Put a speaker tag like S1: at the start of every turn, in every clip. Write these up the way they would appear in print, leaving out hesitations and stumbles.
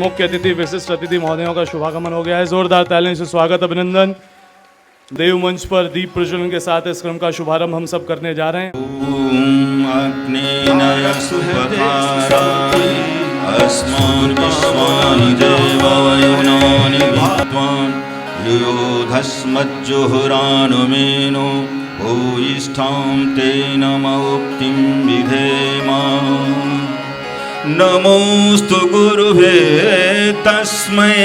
S1: मुख्य अतिथि विशिष्ट अतिथि महोदयों का शुभागमन हो गया है। जोरदार तालियों से स्वागत अभिनंदन। देव मंच पर दीप प्रज्वलन के साथ इस क्रम का शुभारंभ हम सब करने जा रहे हैं।
S2: ओम अग्नेय सुपथाराय अस्मान् देवायुनानि विद्वान् युयोधस्मज्जुहुरानुमेनो भूयिष्ठां तेन मौक्तिं विधेम। नमोस्तु गुरुवे तस्मै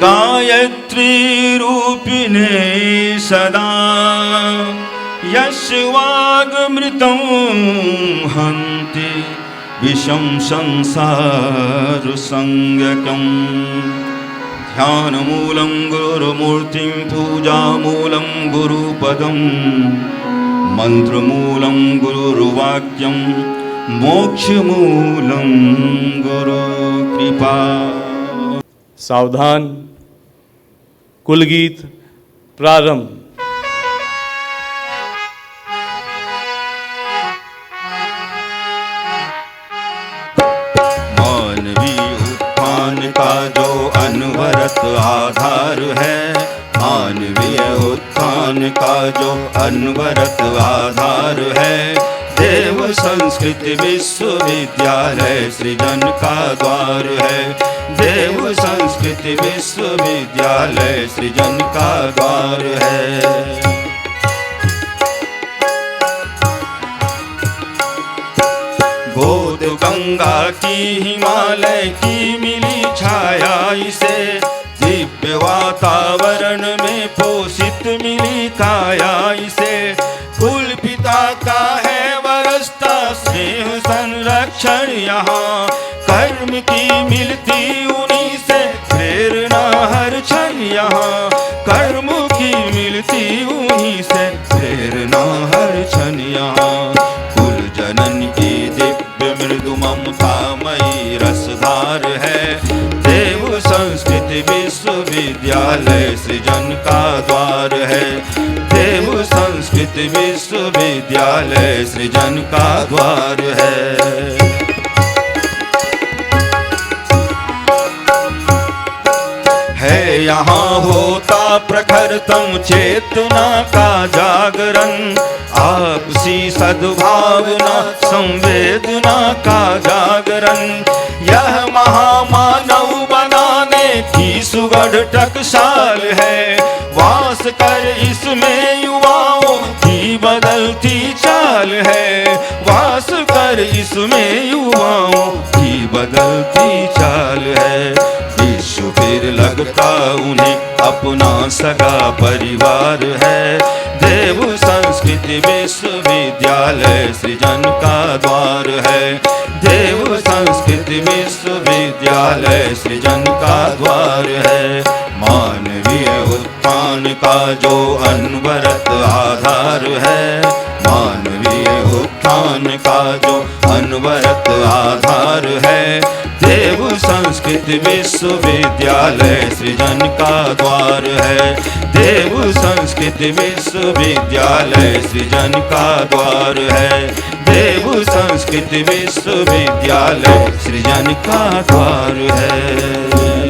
S2: गायत्री रूपिणे सदा यस्य वागमृतं हन्ति विषं संसारसंज्ञकम्। ध्यानमूलं गुरुमूर्तिं पूजामूलं गुरुपदं मन्त्रमूलं गुरुर्वाक्यं मोक्षमूलं गुरुकृपा।
S1: सावधान। कुलगीत प्रारंभ।
S2: मानवीय उत्थान का जो अनवरत आधार है, मानवीय उत्थान का जो अनवरत आधार है, देव संस्कृति विश्वविद्यालय सृजन का द्वार है। देव संस्कृति विश्वविद्यालय सृजन का द्वार है। गोद गंगा की हिमालय की मिली छाया इसे, दिव्य वातावरण में पोषित मिली काया इसे। कुल पिता का है वरस्ता स्नेह संरक्षण यहाँ, कर्म की मिलती उन्हीं से प्रेरणा हर क्षण यहाँ। कर्म की मिलती उन्हीं से प्रेरणा हर क्षण यहाँ। कुल जनन की दिव्य मृदु ममतामयी रसधार है, देव संस्कृति विश्वविद्यालय सृजन का द्वार है। देव संस्कृति विश्वविद्यालय सृजन का द्वार है। यहाँ होता प्रखरतम चेतना का जागरण, आपसी सद्भावना संवेदना का जागरण। यह महामानव बनाने की सुगढ़ टकसाल है, वास कर इसमें युवाओं की बदलती चाल है। वास कर इसमें युवाओं की बदलती चाल है। विश्व फिर लगता उन्हें अपना सगा परिवार है, देव संस्कृति विश्वविद्यालय सृजन का द्वार है। देव संस्कृति विश्वविद्यालय सृजन का द्वार है। मानवीय उत्थान का जो अनवरत आधार है, मानवीय उत्थान का जो अनवरत आधार है, देव संस्कृति विश्वविद्यालय सृजन का द्वार है। देव संस्कृति विश्वविद्यालय सृजन का द्वार है। देव संस्कृति विश्वविद्यालय सृजन का द्वार है।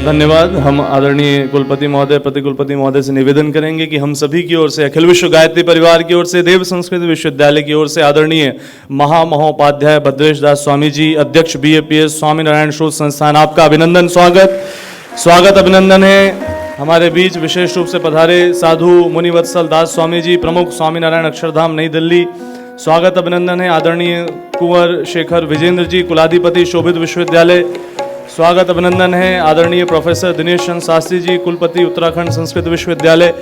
S1: धन्यवाद। हम आदरणीय कुलपति महोदय, प्रतिकुलपति महोदय से निवेदन करेंगे कि हम सभी की ओर से, अखिल विश्व गायत्री परिवार की ओर से, देव संस्कृत विश्वविद्यालय की ओर से आदरणीय महामहोपाध्याय भद्रेश दास स्वामी जी, अध्यक्ष BAPS स्वामीनारायण शोध संस्थान, आपका अभिनंदन, स्वागत अभिनंदन है। हमारे बीच विशेष रूप से पधारे साधु मुनिवत्सल दास स्वामी जी, प्रमुख स्वामीनारायण अक्षरधाम नई दिल्ली, स्वागत अभिनंदन है। आदरणीय कुंवर शेखर विजेंद्र जी, कुलाधिपति शोभित विश्वविद्यालय, स्वागत अभिनंदन है। आदरणीय प्रोफेसर दिनेश चंद्र शास्त्री जी, कुलपति उत्तराखंड संस्कृत विश्वविद्यालय।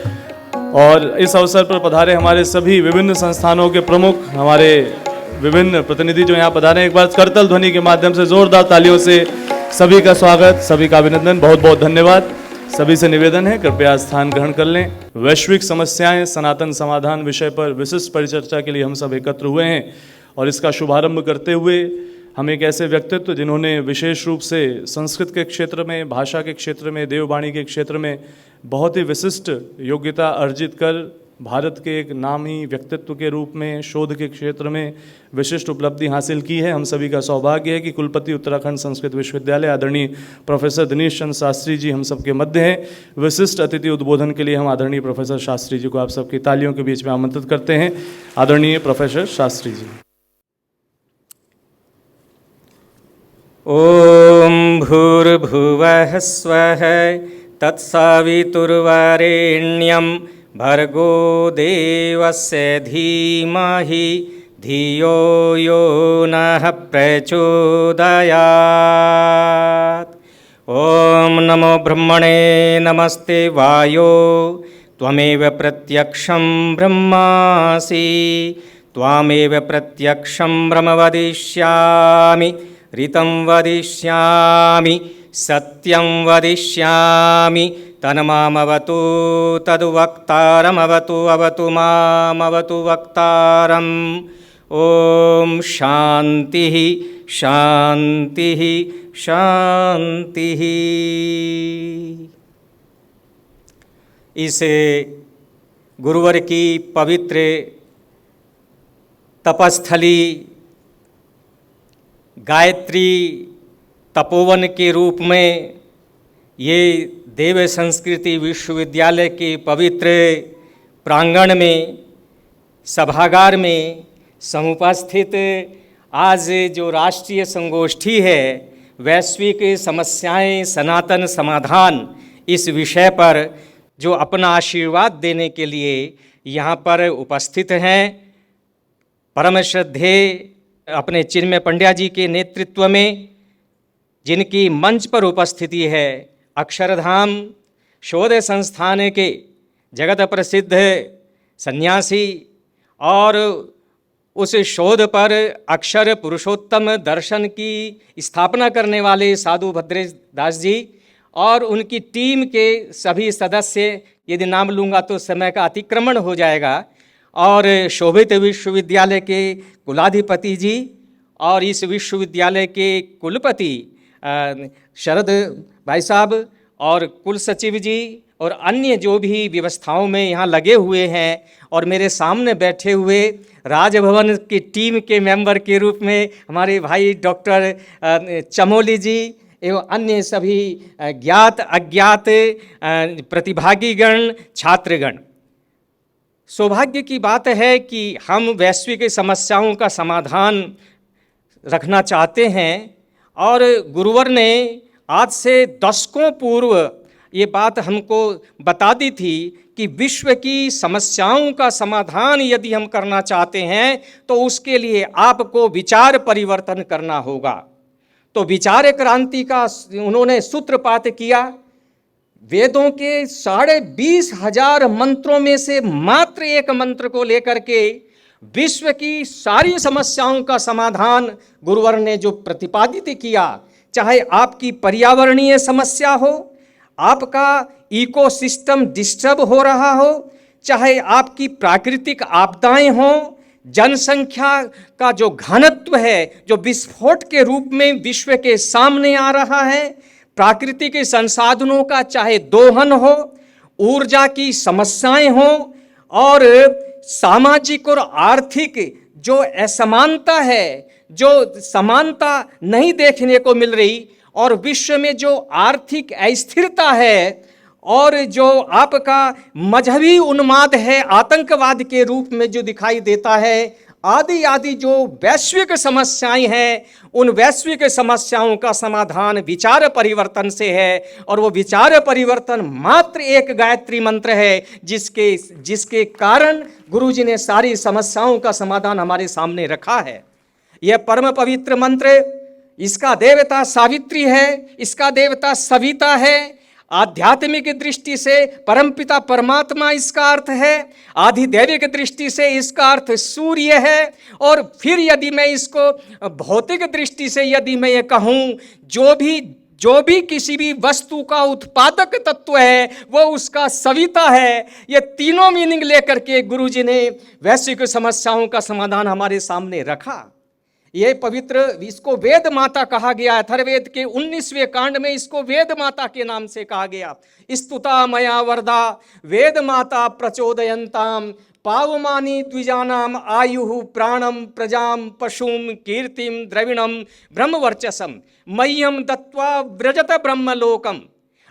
S1: और इस अवसर पर पधारे हमारे सभी विभिन्न संस्थानों के प्रमुख, हमारे विभिन्न प्रतिनिधि जो यहाँ पधारे, एक बार करतल ध्वनि के माध्यम से जोरदार तालियों से सभी का स्वागत, सभी का अभिनंदन, बहुत बहुत धन्यवाद। सभी से निवेदन है कृपया स्थान ग्रहण कर लें। वैश्विक समस्याएं सनातन समाधान विषय पर विशिष्ट परिचर्चा के लिए हम सब एकत्र हुए हैं और इसका शुभारंभ करते हुए हम एक ऐसे व्यक्तित्व जिन्होंने विशेष रूप से संस्कृत के क्षेत्र में, भाषा के क्षेत्र में, देववाणी के क्षेत्र में बहुत ही विशिष्ट योग्यता अर्जित कर भारत के एक नामी व्यक्तित्व के रूप में शोध के क्षेत्र में विशिष्ट उपलब्धि हासिल की है। हम सभी का सौभाग्य है कि कुलपति उत्तराखंड संस्कृत विश्वविद्यालय आदरणीय प्रोफेसर दिनेश चंद्र शास्त्री जी हम सबके मध्य हैं। विशिष्ट अतिथि उद्बोधन के लिए हम आदरणीय प्रोफेसर शास्त्री जी को आप सबकी तालियों के बीच में आमंत्रित करते हैं। आदरणीय प्रोफेसर शास्त्री जी।
S3: ओम भूर्भुवः स्वः तत्सवितुर्वरेण्यं भर्गो देवस्य धीमहि धियो यो नः प्रचोदयात्। ओम नमो ब्रह्मणे नमस्ते वायो त्वमेव प्रत्यक्षं ब्रह्मासि त्वामेव प्रत्यक्षं ब्रह्म वदिष्यामि ऋतं वदिष्यामि सत्यं वदिष्यामि तन्मामवतु तद्वक्तारमवतु अवतु मामवतु वक्तारम्। ओम शांतिः शांतिः शांतिः। इस गुरुवर की पवित्र तपस्थली गायत्री तपोवन के रूप में ये देव संस्कृति विश्वविद्यालय के पवित्र प्रांगण में सभागार में समुपस्थित आज जो राष्ट्रीय संगोष्ठी है वैश्विक समस्याएं सनातन समाधान, इस विषय पर जो अपना आशीर्वाद देने के लिए यहाँ पर उपस्थित हैं, परम श्रद्धेय अपने चिन्मय पंड्या जी के नेतृत्व में जिनकी मंच पर उपस्थिति है, अक्षरधाम शोध संस्थान के जगत प्रसिद्ध सन्यासी और उस शोध पर अक्षर पुरुषोत्तम दर्शन की स्थापना करने वाले साधु भद्रेश दास जी और उनकी टीम के सभी सदस्य, यदि नाम लूँगा तो समय का अतिक्रमण हो जाएगा, और शोभित विश्वविद्यालय के कुलाधिपति जी और इस विश्वविद्यालय के कुलपति शरद भाई साहब और कुल सचिव जी और अन्य जो भी व्यवस्थाओं में यहाँ लगे हुए हैं, और मेरे सामने बैठे हुए राजभवन की टीम के मेंबर के रूप में हमारे भाई डॉक्टर चमोली जी एवं अन्य सभी ज्ञात अज्ञात प्रतिभागीगण छात्रगण। सौभाग्य की बात है कि हम वैश्विक समस्याओं का समाधान रखना चाहते हैं, और गुरुवर ने आज से दशकों पूर्व ये बात हमको बता दी थी कि विश्व की समस्याओं का समाधान यदि हम करना चाहते हैं तो उसके लिए आपको विचार परिवर्तन करना होगा। तो विचार क्रांति का उन्होंने सूत्रपात किया। वेदों के 20,500 मंत्रों में से मात्र एक मंत्र को लेकर के विश्व की सारी समस्याओं का समाधान गुरुवर ने जो प्रतिपादित किया, चाहे आपकी पर्यावरणीय समस्या हो, आपका इकोसिस्टम डिस्टर्ब हो रहा हो, चाहे आपकी प्राकृतिक आपदाएं हों, जनसंख्या का जो घनत्व है जो विस्फोट के रूप में विश्व के सामने आ रहा है, प्राकृतिक संसाधनों का चाहे दोहन हो, ऊर्जा की समस्याएं हों, और सामाजिक और आर्थिक जो असमानता है, जो समानता नहीं देखने को मिल रही, और विश्व में जो आर्थिक अस्थिरता है, और जो आपका मजहबी उन्माद है आतंकवाद के रूप में जो दिखाई देता है, आदि आदि जो वैश्विक समस्याएं हैं, उन वैश्विक समस्याओं का समाधान विचार परिवर्तन से है। और वो विचार परिवर्तन मात्र एक गायत्री मंत्र है, जिसके कारण गुरुजी ने सारी समस्याओं का समाधान हमारे सामने रखा है। यह परम पवित्र मंत्र, इसका देवता सावित्री है, इसका देवता सविता है। आध्यात्मिक दृष्टि से परमपिता परमात्मा इसका अर्थ है, आधिदैविक दृष्टि से इसका अर्थ सूर्य है, और फिर यदि मैं इसको भौतिक दृष्टि से यदि मैं ये कहूँ, जो भी किसी भी वस्तु का उत्पादक तत्व है वो उसका सविता है। ये तीनों मीनिंग लेकर के गुरुजी ने वैश्विक समस्याओं का समाधान हमारे सामने रखा। ये पवित्र, इसको वेद माता कहा गया। अथर्ववेद के 19वें कांड में इसको वेद माता के नाम से कहा गया। स्तुता मया वरदा वेद माता प्रचोदयंताम पावमानी द्विजानाम आयुः प्राणम प्रजाम पशुम कीर्तिम द्रविणम ब्रह्मवर्चसम मह्यम दत्वा व्रजत ब्रह्मलोकम।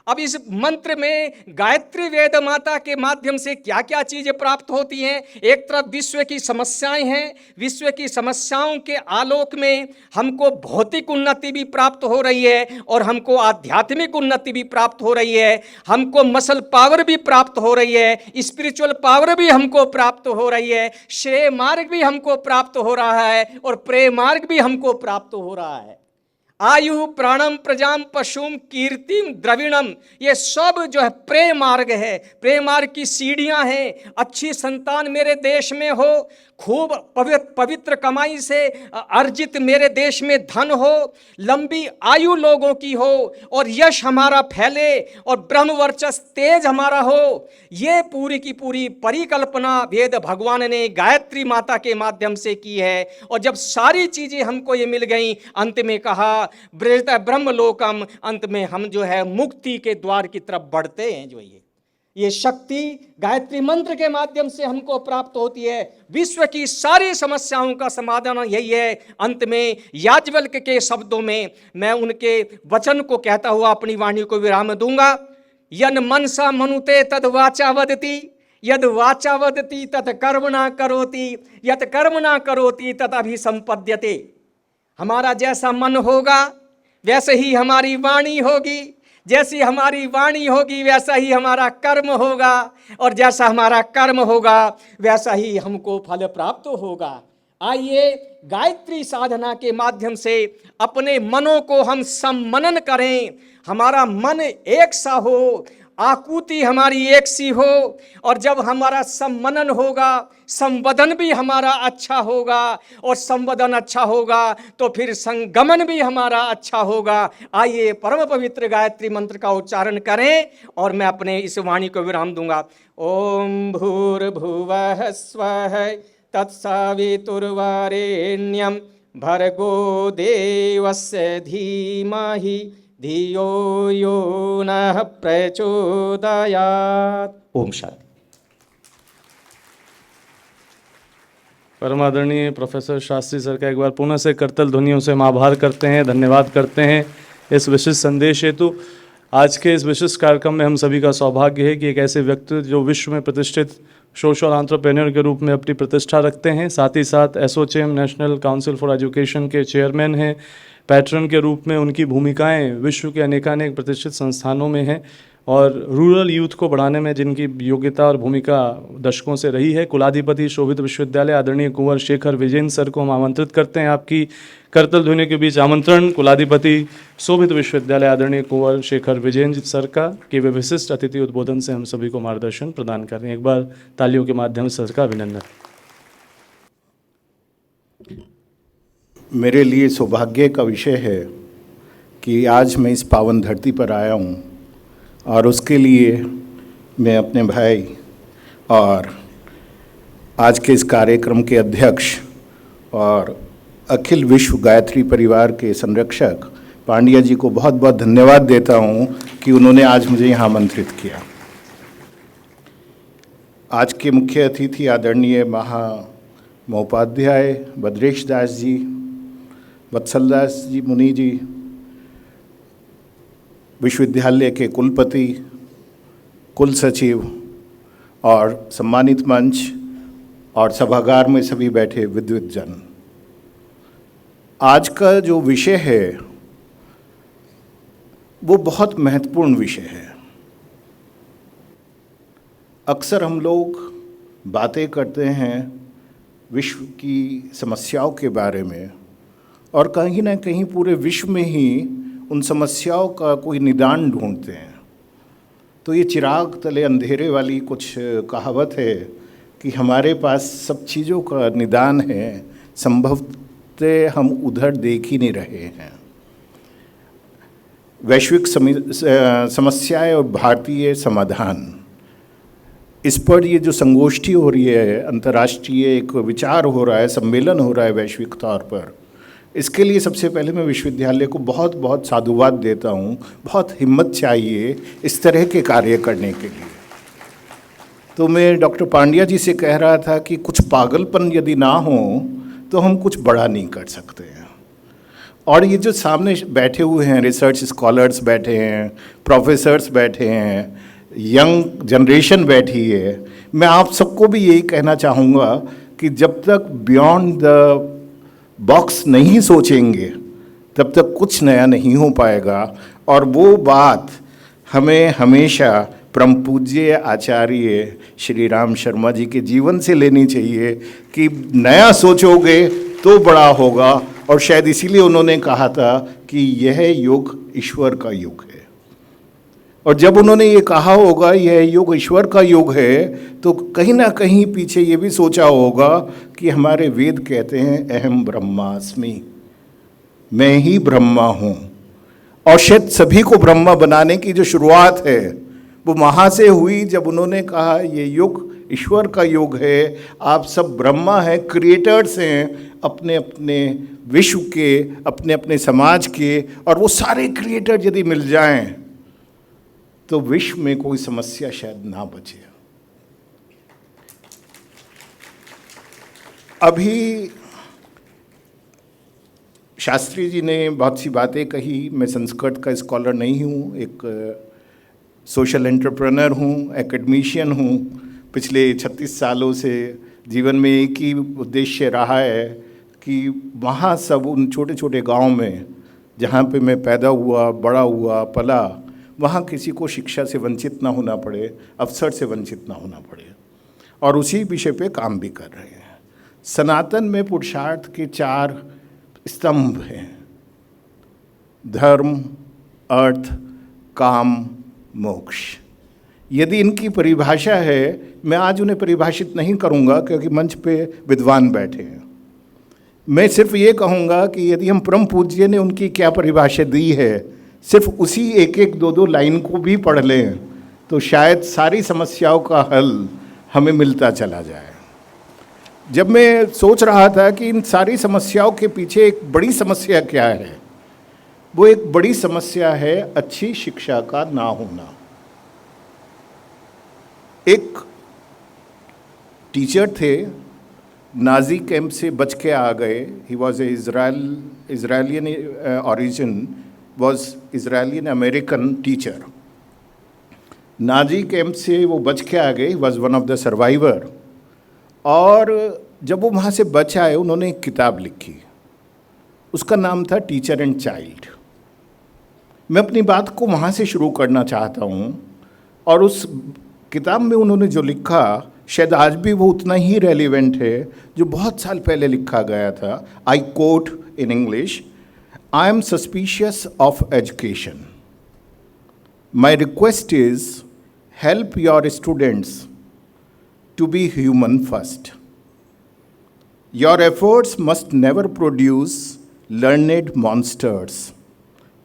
S3: अब इस मंत्र में गायत्री वेद माता के माध्यम से क्या क्या चीजें प्राप्त होती हैं। एक तरफ विश्व की समस्याएं हैं, विश्व की समस्याओं के आलोक में हमको भौतिक उन्नति भी प्राप्त हो रही है और हमको आध्यात्मिक उन्नति भी प्राप्त हो रही है, हमको मसल पावर भी प्राप्त हो रही है, स्पिरिचुअल पावर भी हमको प्राप्त हो रही है, श्रेय मार्ग भी हमको प्राप्त हो रहा है और प्रेम मार्ग भी हमको प्राप्त हो रहा है। आयु प्राणम प्रजाम पशुम कीर्तिम द्रविणम, ये सब जो है प्रेय मार्ग है, प्रेय मार्ग की सीढ़ियां हैं। अच्छी संतान मेरे देश में हो, खूब पवित्र कमाई से अर्जित मेरे देश में धन हो, लंबी आयु लोगों की हो और यश हमारा फैले और ब्रह्मवर्चस तेज हमारा हो, ये पूरी की पूरी परिकल्पना वेद भगवान ने गायत्री माता के माध्यम से की है। और जब सारी चीजें हमको ये मिल गई, अंत में कहा ब्रजत ब्रह्मलोकम, अंत में हम जो है मुक्ति के द्वार की तरफ बढ़ते हैं। जो ये शक्ति गायत्री मंत्र के माध्यम से हमको प्राप्त होती है। विश्व की सारी समस्याओं का समाधान यही है। अंत में याज्ञवल्क्य के शब्दों में मैं उनके वचन को कहता हुआ अपनी वाणी को विराम दूंगा। यन मनसा मनुते तद वाचा वदति, यद वाचा वदति तद कर्मणा करोति, यत कर्मणा करोति तद अभिसंपद्यते। हमारा जैसा मन होगा वैसे ही हमारी वाणी होगी, जैसी हमारी वाणी होगी वैसा ही हमारा कर्म होगा और जैसा हमारा कर्म होगा वैसा ही हमको फल प्राप्त होगा। आइए गायत्री साधना के माध्यम से अपने मनों को हम सम्मनन करें, हमारा मन एक सा हो, आकुति हमारी एक सी हो और जब हमारा सम्मनन होगा, संवदन भी हमारा अच्छा होगा और संवदन अच्छा होगा तो फिर संगमन भी हमारा अच्छा होगा। आइए परम पवित्र गायत्री मंत्र का उच्चारण करें और मैं अपने इस वाणी को विराम दूंगा। ओम भूर्भुवः स्वः तत्सवितुर्वरेण्यं भर्गो देवस्य धीमहि धियो यो नः प्रचोदयात्। ओम शांति।
S1: परमादरणीय प्रोफेसर शास्त्री सर का एक बार पुनः से करतल ध्वनियों से हम आभार करते हैं, धन्यवाद करते हैं इस विशिष्ट संदेश हेतु। आज के इस विशिष्ट कार्यक्रम में हम सभी का सौभाग्य है कि एक ऐसे व्यक्ति जो विश्व में प्रतिष्ठित सोशल एंटरप्रेन्योर के रूप में अपनी प्रतिष्ठा रखते हैं, साथ ही साथ ASSOCHAM national council for education के चेयरमैन हैं, पैट्रन के रूप में उनकी भूमिकाएं विश्व के अनेकानेक प्रतिष्ठित संस्थानों में हैं और रूरल यूथ को बढ़ाने में जिनकी योग्यता और भूमिका दशकों से रही है, कुलाधिपति शोभित विश्वविद्यालय आदरणीय कुंवर शेखर विजयन सर को हम आमंत्रित करते हैं। आपकी करतल ध्वनि के बीच आमंत्रण कुलाधिपति शोभित विश्वविद्यालय आदरणीय कुंवर शेखर विजयन सर का कि वे विशिष्ट अतिथि उद्बोधन से हम सभी को मार्गदर्शन प्रदान करें। एक बार तालियों के माध्यम से सर का अभिनंदन।
S4: मेरे लिए सौभाग्य का विषय है कि आज मैं इस पावन धरती पर आया हूँ और उसके लिए मैं अपने भाई और आज के इस कार्यक्रम के अध्यक्ष और अखिल विश्व गायत्री परिवार के संरक्षक पांड्या जी को बहुत बहुत धन्यवाद देता हूँ कि उन्होंने आज मुझे यहाँ आमंत्रित किया। आज के मुख्य अतिथि आदरणीय महोपाध्याय भद्रेश दास जी, वत्सल दास जी मुनि जी, विश्वविद्यालय के कुलपति, कुल सचिव और सम्मानित मंच और सभागार में सभी बैठे विद्वत जन, आज का जो विषय है वो बहुत महत्वपूर्ण विषय है। अक्सर हम लोग बातें करते हैं विश्व की समस्याओं के बारे में और कहीं ना कहीं पूरे विश्व में ही उन समस्याओं का कोई निदान ढूंढते हैं। तो ये चिराग तले अंधेरे वाली कुछ कहावत है कि हमारे पास सब चीज़ों का निदान है, संभवतः हम उधर देख ही नहीं रहे हैं। वैश्विक समस्याएं और भारतीय समाधान, इस पर ये जो संगोष्ठी हो रही है, अंतर्राष्ट्रीय एक विचार हो रहा है, सम्मेलन हो रहा है वैश्विक तौर पर, इसके लिए सबसे पहले मैं विश्वविद्यालय को बहुत बहुत साधुवाद देता हूँ। बहुत हिम्मत चाहिए इस तरह के कार्य करने के लिए। तो मैं डॉक्टर पांड्या जी से कह रहा था कि कुछ पागलपन यदि ना हो तो हम कुछ बड़ा नहीं कर सकते हैं। और ये जो सामने बैठे हुए हैं, रिसर्च स्कॉलर्स बैठे हैं, प्रोफेसर्स बैठे हैं, यंग जनरेशन बैठी है, मैं आप सबको भी यही कहना चाहूँगा कि जब तक बियॉन्ड द बॉक्स नहीं सोचेंगे तब तक कुछ नया नहीं हो पाएगा। और वो बात हमें हमेशा परम पूज्य आचार्य श्री राम शर्मा जी के जीवन से लेनी चाहिए कि नया सोचोगे तो बड़ा होगा। और शायद इसीलिए उन्होंने कहा था कि यह युग ईश्वर का युग है। और जब उन्होंने ये कहा होगा यह युग ईश्वर का युग है, तो कहीं ना कहीं पीछे ये भी सोचा होगा कि हमारे वेद कहते हैं अहम ब्रह्मास्मि, मैं ही ब्रह्मा हूँ। और शायद सभी को ब्रह्मा बनाने की जो शुरुआत है वो वहाँ से हुई जब उन्होंने कहा ये युग ईश्वर का युग है, आप सब ब्रह्मा हैं, क्रिएटर्स हैं अपने अपने विश्व के, अपने अपने समाज के। और वो सारे क्रिएटर यदि मिल जाएं तो विश्व में कोई समस्या शायद ना बचे। अभी शास्त्री जी ने बहुत सी बातें कही। मैं संस्कृत का स्कॉलर नहीं हूँ, एक सोशल एंटरप्रेन्योर हूँ, एकेडमिशियन हूँ। पिछले 36 सालों से जीवन में एक ही उद्देश्य रहा है कि वहाँ सब उन छोटे छोटे गांव में जहाँ पे मैं पैदा हुआ, बड़ा हुआ, पला, वहाँ किसी को शिक्षा से वंचित ना होना पड़े, अवसर से वंचित ना होना पड़े। और उसी विषय पे काम भी कर रहे हैं। सनातन में पुरुषार्थ के 4 स्तंभ हैं: धर्म, अर्थ, काम, मोक्ष। यदि इनकी परिभाषा है, मैं आज उन्हें परिभाषित नहीं करूंगा क्योंकि मंच पे विद्वान बैठे हैं। मैं सिर्फ ये कहूँगा कि यदि हम परम पूज्य ने उनकी क्या परिभाषा दी है, सिर्फ उसी एक एक दो दो लाइन को भी पढ़ लें तो शायद सारी समस्याओं का हल हमें मिलता चला जाए। जब मैं सोच रहा था कि इन सारी समस्याओं के पीछे एक बड़ी समस्या क्या है, वो एक बड़ी समस्या है अच्छी शिक्षा का ना होना। एक टीचर थे, नाजी कैंप से बच के आ गए। He was a Israelian origin, was Israelian American teacher. Nazi camp से वो बच के आ गए, was one of the survivor. और जब वो वहाँ से बच आए, उन्होंने एक किताब लिखी, उसका नाम था टीचर एंड चाइल्ड। मैं अपनी बात को वहाँ से शुरू करना चाहता हूँ। और उस किताब में उन्होंने जो लिखा, शायद आज भी वो उतना ही रेलिवेंट है जो बहुत साल पहले लिखा गया था। I quote in English, I am suspicious of education. My request is help your students to be human first. Your efforts must never produce learned monsters,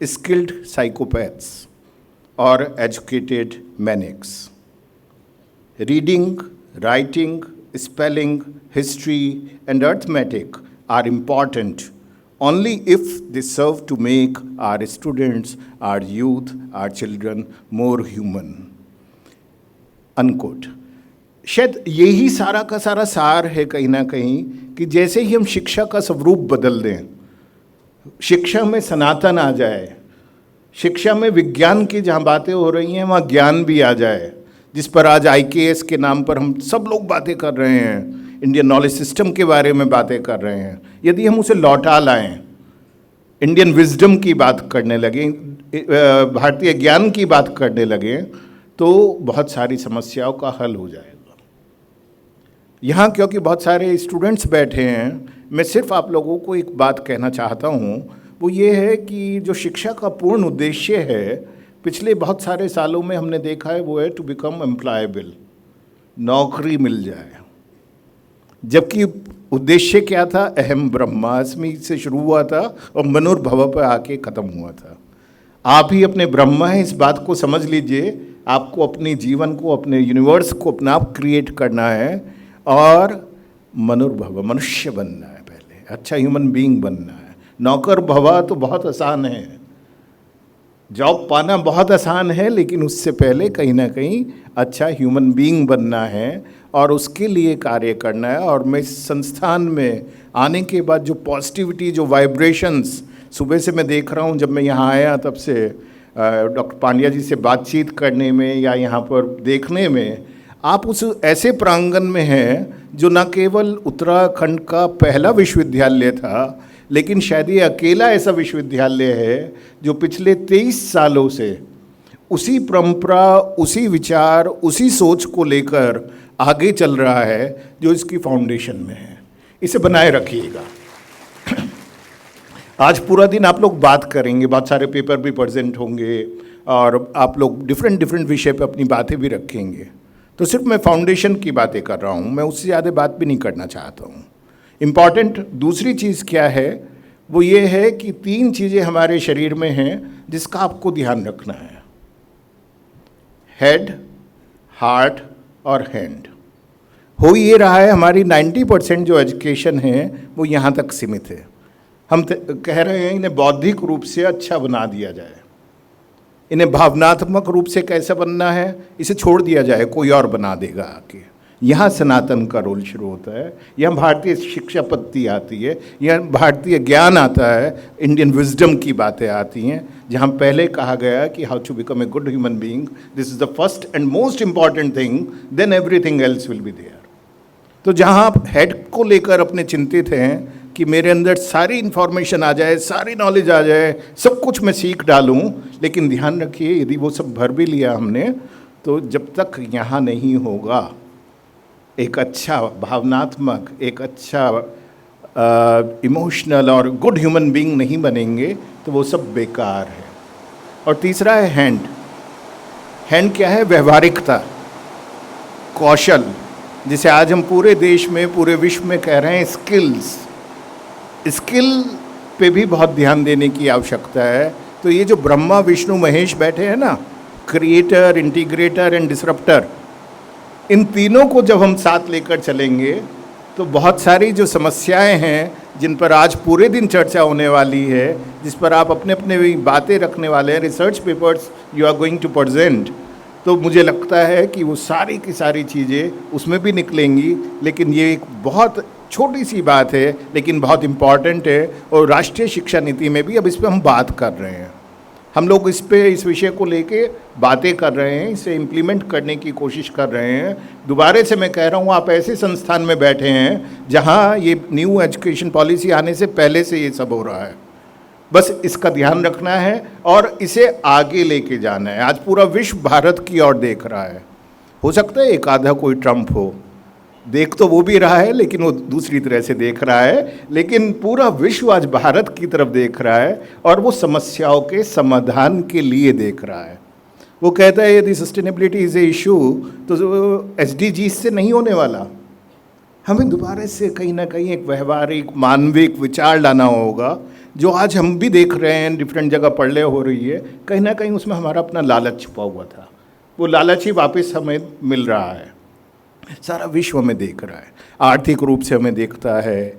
S4: skilled psychopaths, or educated maniacs. Reading, writing, spelling, history, and arithmetic are important only if they serve to make our students, our youth, our children more human. Unquote. शायद यही सारा का सारा सार है कहीं ना कहीं कि जैसे ही हम शिक्षा का स्वरूप बदल दें, शिक्षा में सनातन आ जाए, शिक्षा में विज्ञान की जहाँ बातें हो रही हैं वहाँ ज्ञान भी आ जाए, जिस पर आज IKS के नाम पर हम सब लोग बातें कर रहे हैं, इंडियन नॉलेज सिस्टम के बारे में बातें कर रहे हैं। यदि हम उसे लौटा लाएं, इंडियन विजडम की बात करने लगें, भारतीय ज्ञान की बात करने लगें, तो बहुत सारी समस्याओं का हल हो जाएगा। यहाँ क्योंकि बहुत सारे स्टूडेंट्स बैठे हैं, मैं सिर्फ आप लोगों को एक बात कहना चाहता हूँ, वो ये है कि जो शिक्षा का पूर्ण उद्देश्य है, पिछले बहुत सारे सालों में हमने देखा है, वो है टू बिकम एम्प्लॉयबल, नौकरी मिल जाए। जबकि उद्देश्य क्या था? अहम ब्रह्मास्मि से शुरू हुआ था और मनुर्भव पर आके ख़त्म हुआ था। आप ही अपने ब्रह्मा हैं, इस बात को समझ लीजिए। आपको अपने जीवन को, अपने यूनिवर्स को अपना आप क्रिएट करना है और मनुर्भव, मनुष्य बनना है। पहले अच्छा ह्यूमन बीइंग बनना है, नौकर भवा तो बहुत आसान है, जॉब पाना बहुत आसान है, लेकिन उससे पहले कहीं ना कहीं अच्छा ह्यूमन बीइंग बनना है और उसके लिए कार्य करना है। और मैं इस संस्थान में आने के बाद जो पॉजिटिविटी, जो वाइब्रेशंस सुबह से मैं देख रहा हूँ, जब मैं यहाँ आया तब से डॉक्टर पांड्या जी से बातचीत करने में या यहाँ पर देखने में, आप उस ऐसे प्रांगण में हैं जो न केवल उत्तराखंड का पहला विश्वविद्यालय था, लेकिन शायद ये अकेला ऐसा विश्वविद्यालय है जो पिछले 23 सालों से उसी परंपरा, उसी विचार, उसी सोच को लेकर आगे चल रहा है जो इसकी फाउंडेशन में है। इसे बनाए रखिएगा। आज पूरा दिन आप लोग बात करेंगे, बहुत सारे पेपर भी प्रेजेंट होंगे और आप लोग डिफरेंट विषय पे अपनी बातें भी रखेंगे। तो सिर्फ मैं फाउंडेशन की बातें कर रहा हूँ, मैं उससे ज़्यादा बात भी नहीं करना चाहता हूँ। इम्पॉर्टेंट दूसरी चीज़ क्या है, वो ये है कि 3 चीज़ें हमारे शरीर में हैं जिसका आपको ध्यान रखना है, हेड, हार्ट और हैंड। हो ये रहा है हमारी 90% जो एजुकेशन है वो यहाँ तक सीमित है। हम कह रहे हैं इन्हें बौद्धिक रूप से अच्छा बना दिया जाए, इन्हें भावनात्मक रूप से कैसा बनना है इसे छोड़ दिया जाए, कोई और बना देगा आके। यहाँ सनातन का रोल शुरू होता है, यहाँ भारतीय शिक्षा पद्धति आती है, यहाँ भारतीय ज्ञान आता है, इंडियन विजडम की बातें आती हैं, जहाँ पहले कहा गया कि how to become a good human being, this is the first and most important thing, then everything else will be there. तो जहाँ आप हेड को लेकर अपने चिंतित हैं कि मेरे अंदर सारी इन्फॉर्मेशन आ जाए, सारी नॉलेज आ जाए, सब कुछ मैं सीख डालूं, लेकिन ध्यान रखिए यदि वो सब भर भी लिया हमने, तो जब तक यहाँ नहीं होगा एक अच्छा भावनात्मक, एक अच्छा इमोशनल और गुड ह्यूमन बीइंग नहीं बनेंगे तो वो सब बेकार है। और तीसरा है हैंड। हैंड क्या है? व्यवहारिकता, कौशल, जिसे आज हम पूरे देश में, पूरे विश्व में कह रहे हैं स्किल्स। स्किल पे भी बहुत ध्यान देने की आवश्यकता है। तो ये जो ब्रह्मा विष्णु महेश बैठे हैं ना, क्रिएटर, इंटीग्रेटर एंड डिसरप्टर, इन तीनों को जब हम साथ लेकर चलेंगे तो बहुत सारी जो समस्याएं हैं जिन पर आज पूरे दिन चर्चा होने वाली है, जिस पर आप अपने अपने बातें रखने वाले हैं, research papers you are going to present, तो मुझे लगता है कि वो सारी की सारी चीज़ें उसमें भी निकलेंगी। लेकिन ये एक बहुत छोटी सी बात है लेकिन बहुत इम्पॉर्टेंट है, और राष्ट्रीय शिक्षा नीति में भी अब इस पर हम बात कर रहे हैं। हम लोग इस विषय को लेके बातें कर रहे हैं, इसे इम्प्लीमेंट करने की कोशिश कर रहे हैं। दोबारा से मैं कह रहा हूँ, आप ऐसे संस्थान में बैठे हैं जहाँ ये न्यू एजुकेशन पॉलिसी आने से पहले से ये सब हो रहा है। बस इसका ध्यान रखना है और इसे आगे लेके जाना है। आज पूरा विश्व भारत की ओर देख रहा है। हो सकता है एक आधा कोई ट्रम्प हो, देख तो वो भी रहा है लेकिन वो दूसरी तरह से देख रहा है, लेकिन पूरा विश्व आज भारत की तरफ देख रहा है और वो समस्याओं के समाधान के लिए देख रहा है। वो कहता है यदि सस्टेनेबिलिटी इज़ ए इशू तो SDGs से नहीं होने वाला। हमें दोबारा से कहीं ना कहीं एक व्यवहारिक, मानविक विचार लाना होगा, जो आज हम भी देख रहे हैं, डिफरेंट जगह पढ़ले हो रही है। कहीं ना कहीं उसमें हमारा अपना लालच छुपा हुआ था, वो लालच ही वापस हमें मिल रहा है। सारा विश्व हमें देख रहा है, आर्थिक रूप से हमें देखता है,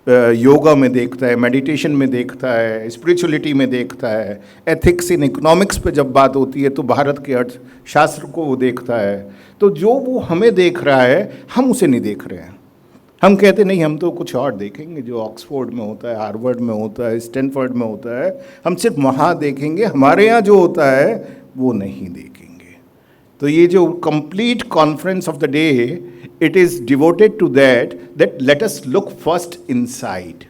S4: योगा में देखता है, मेडिटेशन में देखता है, स्पिरिचुअलिटी में देखता है, एथिक्स इन इकोनॉमिक्स पे जब बात होती है तो भारत के अर्थशास्त्र को वो देखता है। तो जो वो हमें देख रहा है हम उसे नहीं देख रहे हैं। हम कहते नहीं, हम तो कुछ और देखेंगे जो ऑक्सफोर्ड में होता है, हार्वर्ड में होता है, स्टैनफोर्ड में होता है, हम सिर्फ वहाँ देखेंगे, हमारे यहाँ जो होता है वो नहीं देखेंगे। तो ये जो complete conference of the day, it is devoted to that let us look first inside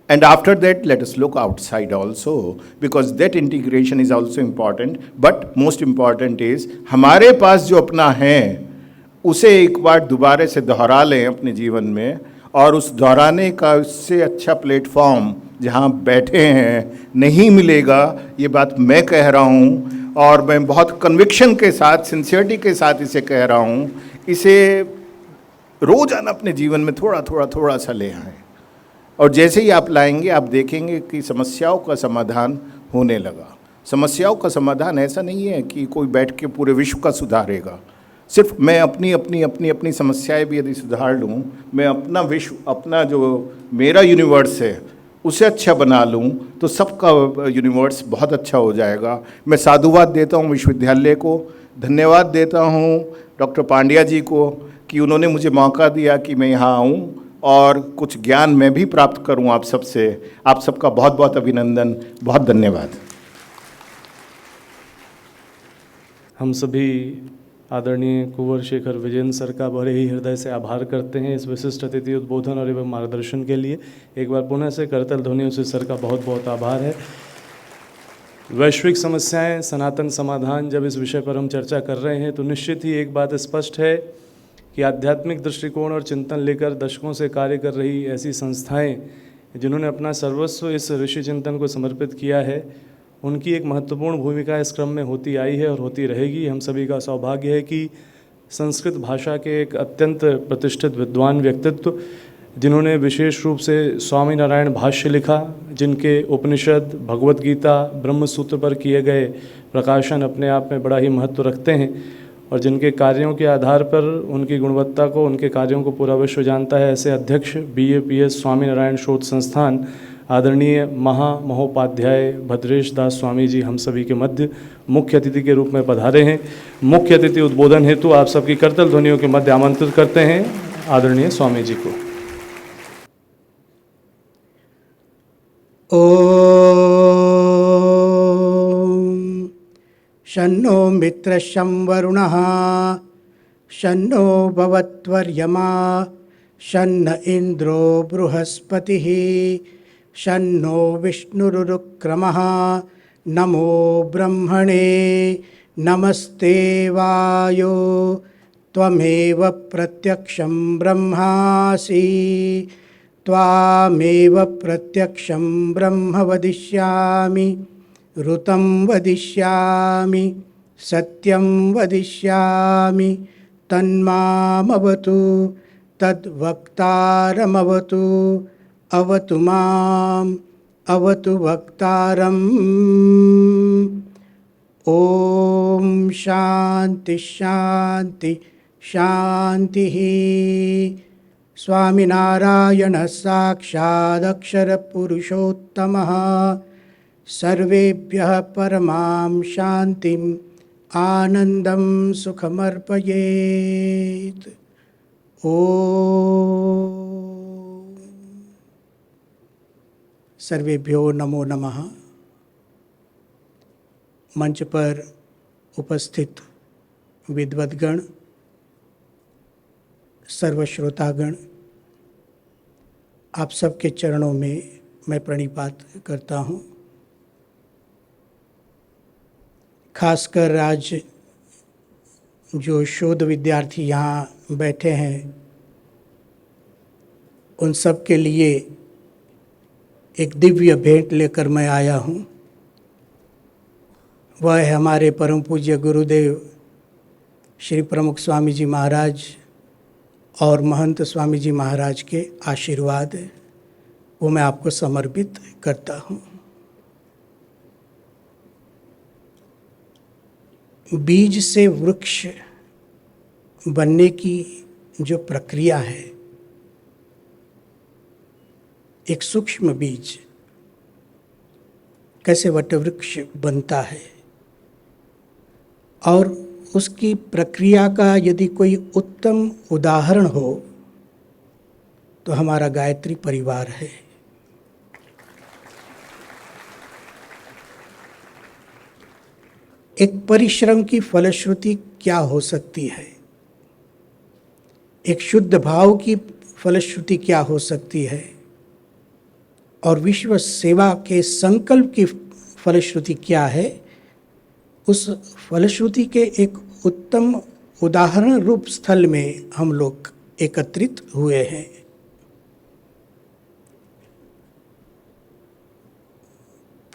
S4: and after that let us look outside also, because that integration is also important, but most important is हमारे पास जो अपना है उसे एक बार दोबारा से दोहरा लें अपने जीवन में, और उस दोहराने का उससे अच्छा प्लेटफॉर्म जहाँ बैठे हैं नहीं मिलेगा। ये बात मैं कह रहा हूँ और मैं बहुत कन्विक्शन के साथ, सिंसियरिटी के साथ इसे कह रहा हूँ। इसे रोज़ाना अपने जीवन में थोड़ा सा ले आएँ, और जैसे ही आप लाएंगे आप देखेंगे कि समस्याओं का समाधान होने लगा। समस्याओं का समाधान ऐसा नहीं है कि कोई बैठ के पूरे विश्व का सुधारेगा। सिर्फ मैं अपनी समस्याएं भी यदि सुधार लूँ, मैं अपना विश्व, अपना जो मेरा यूनिवर्स है उसे अच्छा बना लूं तो सबका यूनिवर्स बहुत अच्छा हो जाएगा। मैं साधुवाद देता हूं विश्वविद्यालय को, धन्यवाद देता हूं डॉक्टर पांड्या जी को कि उन्होंने मुझे मौका दिया कि मैं यहाँ आऊँ और कुछ ज्ञान मैं भी प्राप्त करूं आप सबसे। आप सबका बहुत बहुत अभिनंदन, बहुत धन्यवाद।
S1: हम सभी आदरणीय कुंवर शेखर विजयन सर का बड़े ही हृदय से आभार करते हैं इस विशिष्ट अतिथि उद्बोधन और एवं मार्गदर्शन के लिए। एक बार पुनः से करतल ध्वनियों से सर का बहुत बहुत आभार है। वैश्विक समस्याएं सनातन समाधान, जब इस विषय पर हम चर्चा कर रहे हैं तो निश्चित ही एक बात स्पष्ट है कि आध्यात्मिक दृष्टिकोण और चिंतन लेकर दशकों से कार्य कर रही ऐसी संस्थाएं जिन्होंने अपना सर्वस्व इस ऋषि चिंतन को समर्पित किया है, उनकी एक महत्वपूर्ण भूमिका इस क्रम में होती आई है और होती रहेगी। हम सभी का सौभाग्य है कि संस्कृत भाषा के एक अत्यंत प्रतिष्ठित विद्वान व्यक्तित्व, जिन्होंने विशेष रूप से स्वामी नारायण भाष्य लिखा, जिनके उपनिषद, भगवत गीता, ब्रह्म सूत्र पर किए गए प्रकाशन अपने आप में बड़ा ही महत्व रखते हैं और जिनके कार्यों के आधार पर उनकी गुणवत्ता को, उनके कार्यों को पूरा विश्व जानता है, ऐसे अध्यक्ष BAPS स्वामी नारायण शोध संस्थान आदरणीय महामहोपाध्याय भद्रेश दास स्वामी जी हम सभी के मध्य मुख्य अतिथि के रूप में पधारे हैं। मुख्य अतिथि उद्बोधन हेतु आप सबकी करतल ध्वनियों के मध्य आमंत्रित करते हैं आदरणीय स्वामी जी को।
S5: ॐ शन्नो मित्रशं वरुणः शन्नो भवत्वर्यमा शन्न इन्द्रो बृहस्पतिः शन्नो विष्णुरुक्रमः नमो ब्रह्मणे नमस्ते वायो त्वमेव प्रत्यक्षं ब्रह्मासि त्वामेव प्रत्यक्षं ब्रह्म वदिष्यामि ऋतं वदिष्यामि सत्यं वदिष्यामि तन्मामवतु तद्वक्तारमवतु अवतु माम् अवतु वक्तारम्। ॐ शान्ति शान्ति शान्तिः। स्वामिनारायणः साक्षादक्षरपुरुषोत्तमः सर्वेभ्यः परमां शान्तिम् आनन्दं सुखमर्पयेत्। ॐ सर्वेभ्यो नमो नमः। मंच पर उपस्थित विद्वद्गण, सर्वश्रोतागण, आप सबके चरणों में मैं प्रणिपात करता हूँ। खासकर आज जो शोध विद्यार्थी यहाँ बैठे हैं, उन सब के लिए एक दिव्य भेंट लेकर मैं आया हूँ। वह है हमारे परम पूज्य गुरुदेव श्री प्रमुख स्वामी जी महाराज और महंत स्वामी जी महाराज के आशीर्वाद, वो मैं आपको समर्पित करता हूँ। बीज से वृक्ष बनने की जो प्रक्रिया है, एक सूक्ष्म बीज कैसे वटवृक्ष बनता है, और उसकी प्रक्रिया का यदि कोई उत्तम उदाहरण हो तो हमारा गायत्री परिवार है। एक परिश्रम की फलश्रुति क्या हो सकती है, एक शुद्ध भाव की फलश्रुति क्या हो सकती है, और विश्व सेवा के संकल्प की फलश्रुति क्या है, उस फलश्रुति के एक उत्तम उदाहरण रूप स्थल में हम लोग एकत्रित हुए हैं।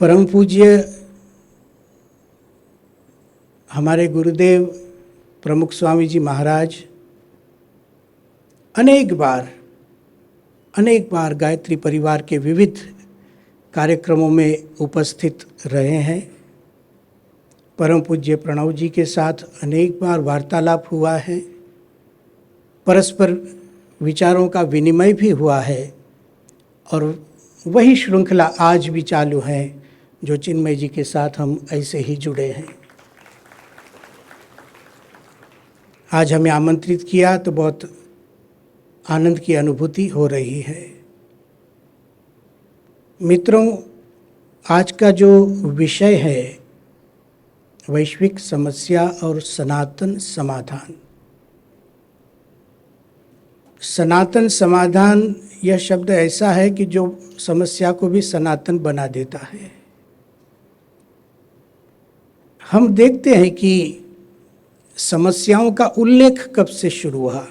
S5: परम पूज्य हमारे गुरुदेव प्रमुख स्वामी जी महाराज अनेक बार गायत्री परिवार के विविध कार्यक्रमों में उपस्थित रहे हैं। परम पूज्य प्रणव जी के साथ अनेक बार वार्तालाप हुआ है, परस्पर विचारों का विनिमय भी हुआ है, और वही श्रृंखला आज भी चालू है जो चिन्मय जी के साथ हम ऐसे ही जुड़े हैं। आज हमें आमंत्रित किया तो बहुत आनंद की अनुभूति हो रही है। मित्रों, आज का जो विषय है वैश्विक समस्या और सनातन समाधान। सनातन समाधान यह शब्द ऐसा है कि जो समस्या को भी सनातन बना देता है। हम देखते हैं कि समस्याओं का उल्लेख कब से शुरू हुआ,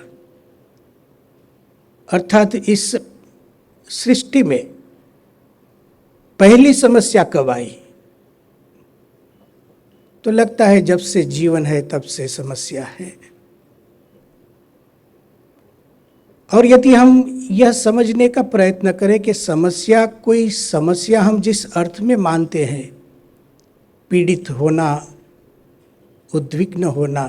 S5: अर्थात इस सृष्टि में पहली समस्या कब आई। तो लगता है जब से जीवन है तब से समस्या है। और यदि हम यह समझने का प्रयत्न करें कि समस्या कोई समस्या हम जिस अर्थ में मानते हैं, पीड़ित होना, उद्विग्न होना,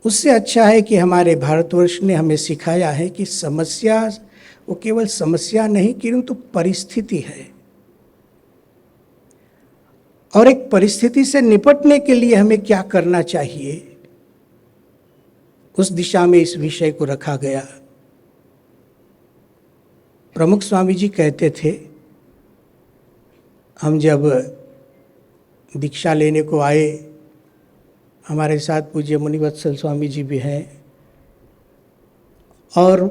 S5: उससे अच्छा है कि हमारे भारतवर्ष ने हमें सिखाया है कि समस्या वो केवल समस्या नहीं किंतु परिस्थिति है। और एक परिस्थिति से निपटने के लिए हमें क्या करना चाहिए, उस दिशा में इस विषय को रखा गया। प्रमुख स्वामी जी कहते थे, हम जब दीक्षा लेने को आए, हमारे साथ पूज्य मुनिवत्सल स्वामी जी भी हैं, और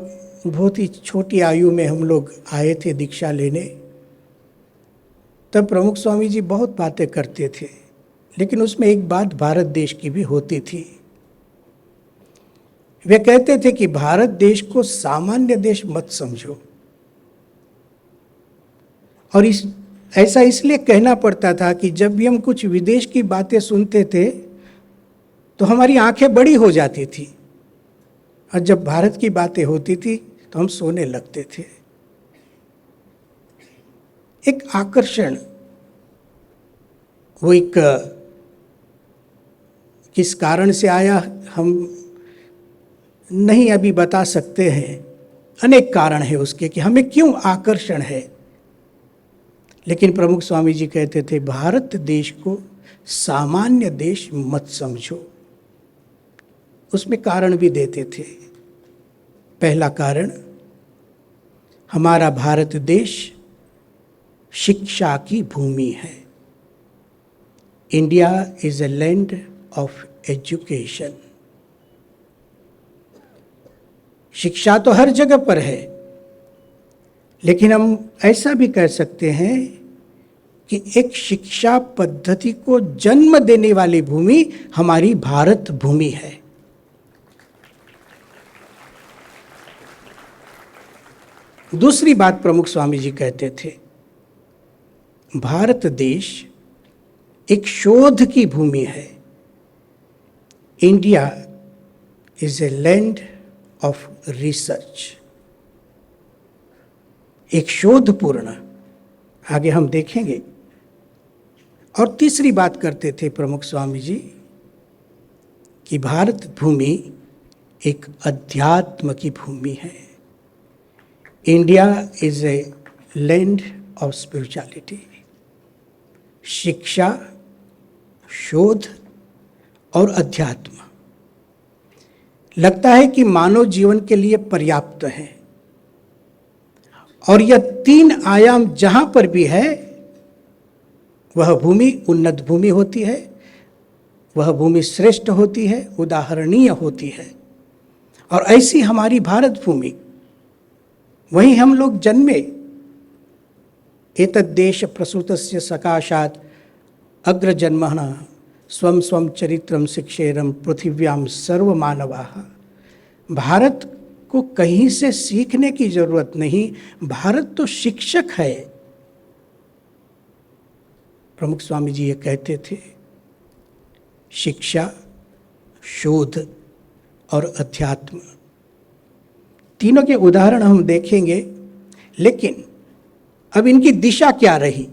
S5: बहुत ही छोटी आयु में हम लोग आए थे दीक्षा लेने। तब प्रमुख स्वामी जी बहुत बातें करते थे, लेकिन उसमें एक बात भारत देश की भी होती थी। वे कहते थे कि भारत देश को सामान्य देश मत समझो। और ऐसा इसलिए कहना पड़ता था कि जब भी हम कुछ विदेश की बातें सुनते थे तो हमारी आंखें बड़ी हो जाती थी, और जब भारत की बातें होती थी तो हम सोने लगते थे। एक आकर्षण, वो एक किस कारण से आया हम नहीं अभी बता सकते हैं। अनेक कारण है उसके कि हमें क्यों आकर्षण है। लेकिन प्रमुख स्वामी जी कहते थे, भारत देश को सामान्य देश मत समझो। उसमें कारण भी देते थे। पहला कारण, हमारा भारत देश शिक्षा की भूमि है। India is a land of education. शिक्षा तो हर जगह पर है, लेकिन हम ऐसा भी कह सकते हैं कि एक शिक्षा पद्धति को जन्म देने वाली भूमि हमारी भारत भूमि है। दूसरी बात प्रमुख स्वामी जी कहते थे, भारत देश एक शोध की भूमि है। India is a land of research. एक शोधपूर्ण, आगे हम देखेंगे। और तीसरी बात करते थे प्रमुख स्वामी जी कि भारत भूमि एक अध्यात्म की भूमि है। India is a land of spirituality. शिक्षा, शोध और अध्यात्म लगता है कि मानव जीवन के लिए पर्याप्त है। और यह तीन आयाम जहां पर भी है, वह भूमि उन्नत भूमि होती है, वह भूमि श्रेष्ठ होती है, उदाहरणीय होती है। और ऐसी हमारी भारत भूमि, वहीं हम लोग जन्मे। एतद्देश प्रसूतस्य सकाशात् अग्रजन्मनः स्वं स्वं चरित्रम शिक्षेरम पृथिव्याम सर्वमानवाः। भारत को कहीं से सीखने की जरूरत नहीं, भारत तो शिक्षक है। प्रमुख स्वामी जी ये कहते थे, शिक्षा, शोध और अध्यात्म, तीनों के उदाहरण हम देखेंगे। लेकिन अब इनकी दिशा क्या रही,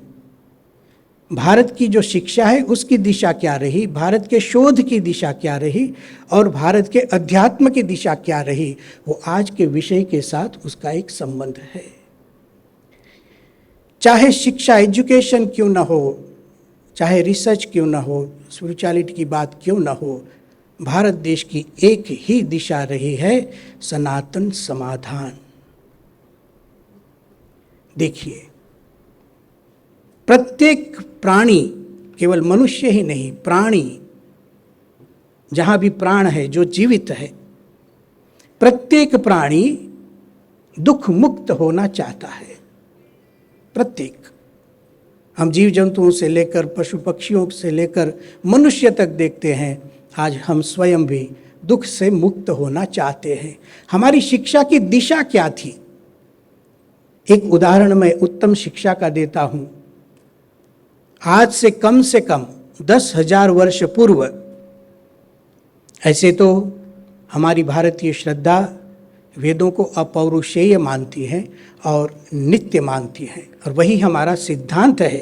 S5: भारत की जो शिक्षा है उसकी दिशा क्या रही, भारत के शोध की दिशा क्या रही, और भारत के अध्यात्म की दिशा क्या रही, वो आज के विषय के साथ उसका एक संबंध है। चाहे शिक्षा एजुकेशन क्यों ना हो, चाहे रिसर्च क्यों ना हो, स्पिरिचुअलिटी की बात क्यों ना हो, भारत देश की एक ही दिशा रही है, सनातन समाधान। देखिए, प्रत्येक प्राणी, केवल मनुष्य ही नहीं, प्राणी, जहां भी प्राण है, जो जीवित है, प्रत्येक प्राणी दुख मुक्त होना चाहता है। प्रत्येक, हम जीव जंतुओं से लेकर पशु पक्षियों से लेकर मनुष्य तक देखते हैं, आज हम स्वयं भी दुख से मुक्त होना चाहते हैं। हमारी शिक्षा की दिशा क्या थी? एक उदाहरण मैं उत्तम शिक्षा का देता हूं। आज से कम 10,000 वर्ष पूर्व, ऐसे तो हमारी भारतीय श्रद्धा वेदों को अपौरुषेय मानती है और नित्य मानती है, और वही हमारा सिद्धांत है।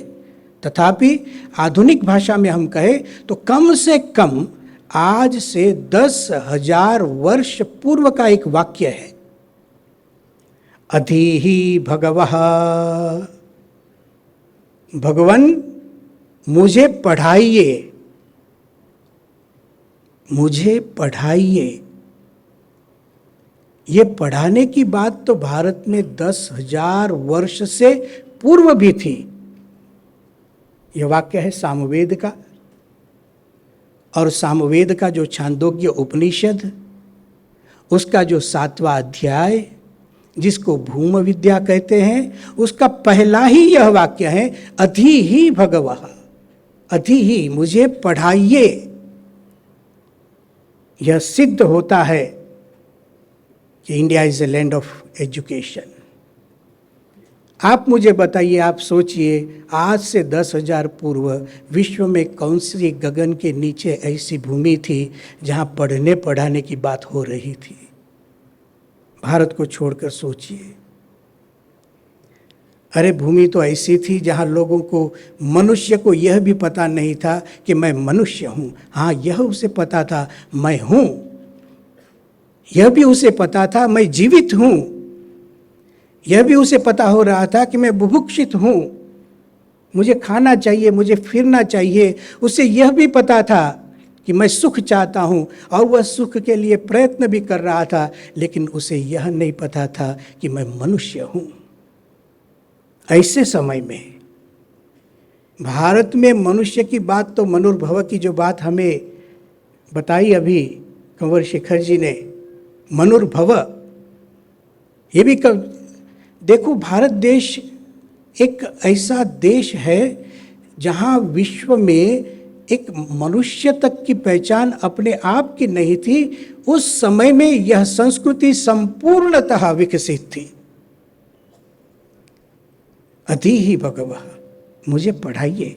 S5: तथापि आधुनिक भाषा में हम कहें तो कम से कम आज से 10,000 वर्ष पूर्व का एक वाक्य है, अधीहि भगवः, भगवान मुझे पढ़ाइए, मुझे पढ़ाइए। ये पढ़ाने की बात तो भारत में 10,000 वर्ष से पूर्व भी थी। यह वाक्य है सामवेद का, और सामवेद का जो छांदोग्य उपनिषद, उसका जो 7वां अध्याय, जिसको भूम विद्या कहते हैं, उसका पहला ही यह वाक्य है, अधीहि भगवः, अधीहि मुझे पढ़ाइए। यह सिद्ध होता है कि India is a land of education. आप मुझे बताइए, आप सोचिए, आज से 10,000 पूर्व विश्व में कौन सी गगन के नीचे ऐसी भूमि थी जहां पढ़ने पढ़ाने की बात हो रही थी? भारत को छोड़कर सोचिए। अरे भूमि तो ऐसी थी जहां लोगों को, मनुष्य को यह भी पता नहीं था कि मैं मनुष्य हूं। हाँ, यह उसे पता था मैं हूं, यह भी उसे पता था मैं जीवित हूं, यह भी उसे पता हो रहा था कि मैं बुभुक्षित हूं, मुझे खाना चाहिए, मुझे फिरना चाहिए। उसे यह भी पता था कि मैं सुख चाहता हूं, और वह सुख के लिए प्रयत्न भी कर रहा था, लेकिन उसे यह नहीं पता था कि मैं मनुष्य हूं। ऐसे समय में भारत में मनुष्य की बात, तो मनुर्भव की जो बात हमें बताई अभी कंवर शेखर जी ने, मनुर्भव, ये भी देखो, भारत देश एक ऐसा देश है जहां विश्व में एक मनुष्य तक की पहचान अपने आप की नहीं थी। उस समय में यह संस्कृति संपूर्णतः विकसित थी। अधीहि भगवः, मुझे पढ़ाइए।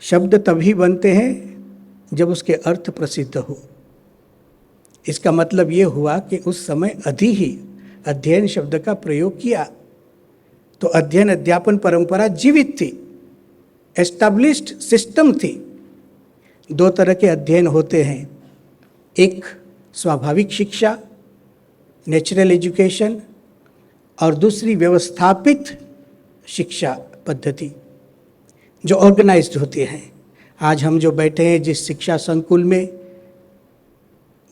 S5: शब्द तभी बनते हैं जब उसके अर्थ प्रसिद्ध हो। इसका मतलब ये हुआ कि उस समय अधीहि, अध्ययन शब्द का प्रयोग किया, तो अध्ययन अध्यापन परंपरा जीवित थी, एस्टैब्लिश्ड सिस्टम थी। 2 तरह के अध्ययन होते हैं, एक स्वाभाविक शिक्षा, नेचुरल एजुकेशन, और दूसरी व्यवस्थापित शिक्षा पद्धति जो ऑर्गेनाइज्ड होती है। आज हम जो बैठे हैं जिस शिक्षा संकुल में,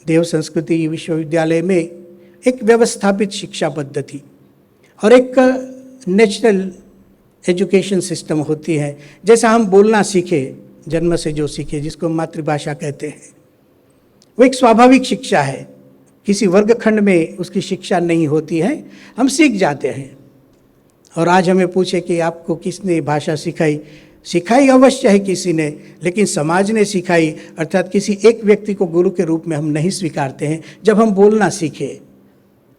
S5: देव संस्कृति विश्वविद्यालय में, एक व्यवस्थापित शिक्षा पद्धति और एक नेचुरल एजुकेशन सिस्टम होती है। जैसा हम बोलना सीखे, जन्म से जो सीखे, जिसको मातृभाषा कहते हैं, वो एक स्वाभाविक शिक्षा है। किसी वर्गखंड में उसकी शिक्षा नहीं होती है, हम सीख जाते हैं। और आज हमें पूछे कि आपको किसने भाषा सिखाई? सिखाई अवश्य है किसी ने, लेकिन समाज ने सिखाई, अर्थात किसी एक व्यक्ति को गुरु के रूप में हम नहीं स्वीकारते हैं। जब हम बोलना सीखे,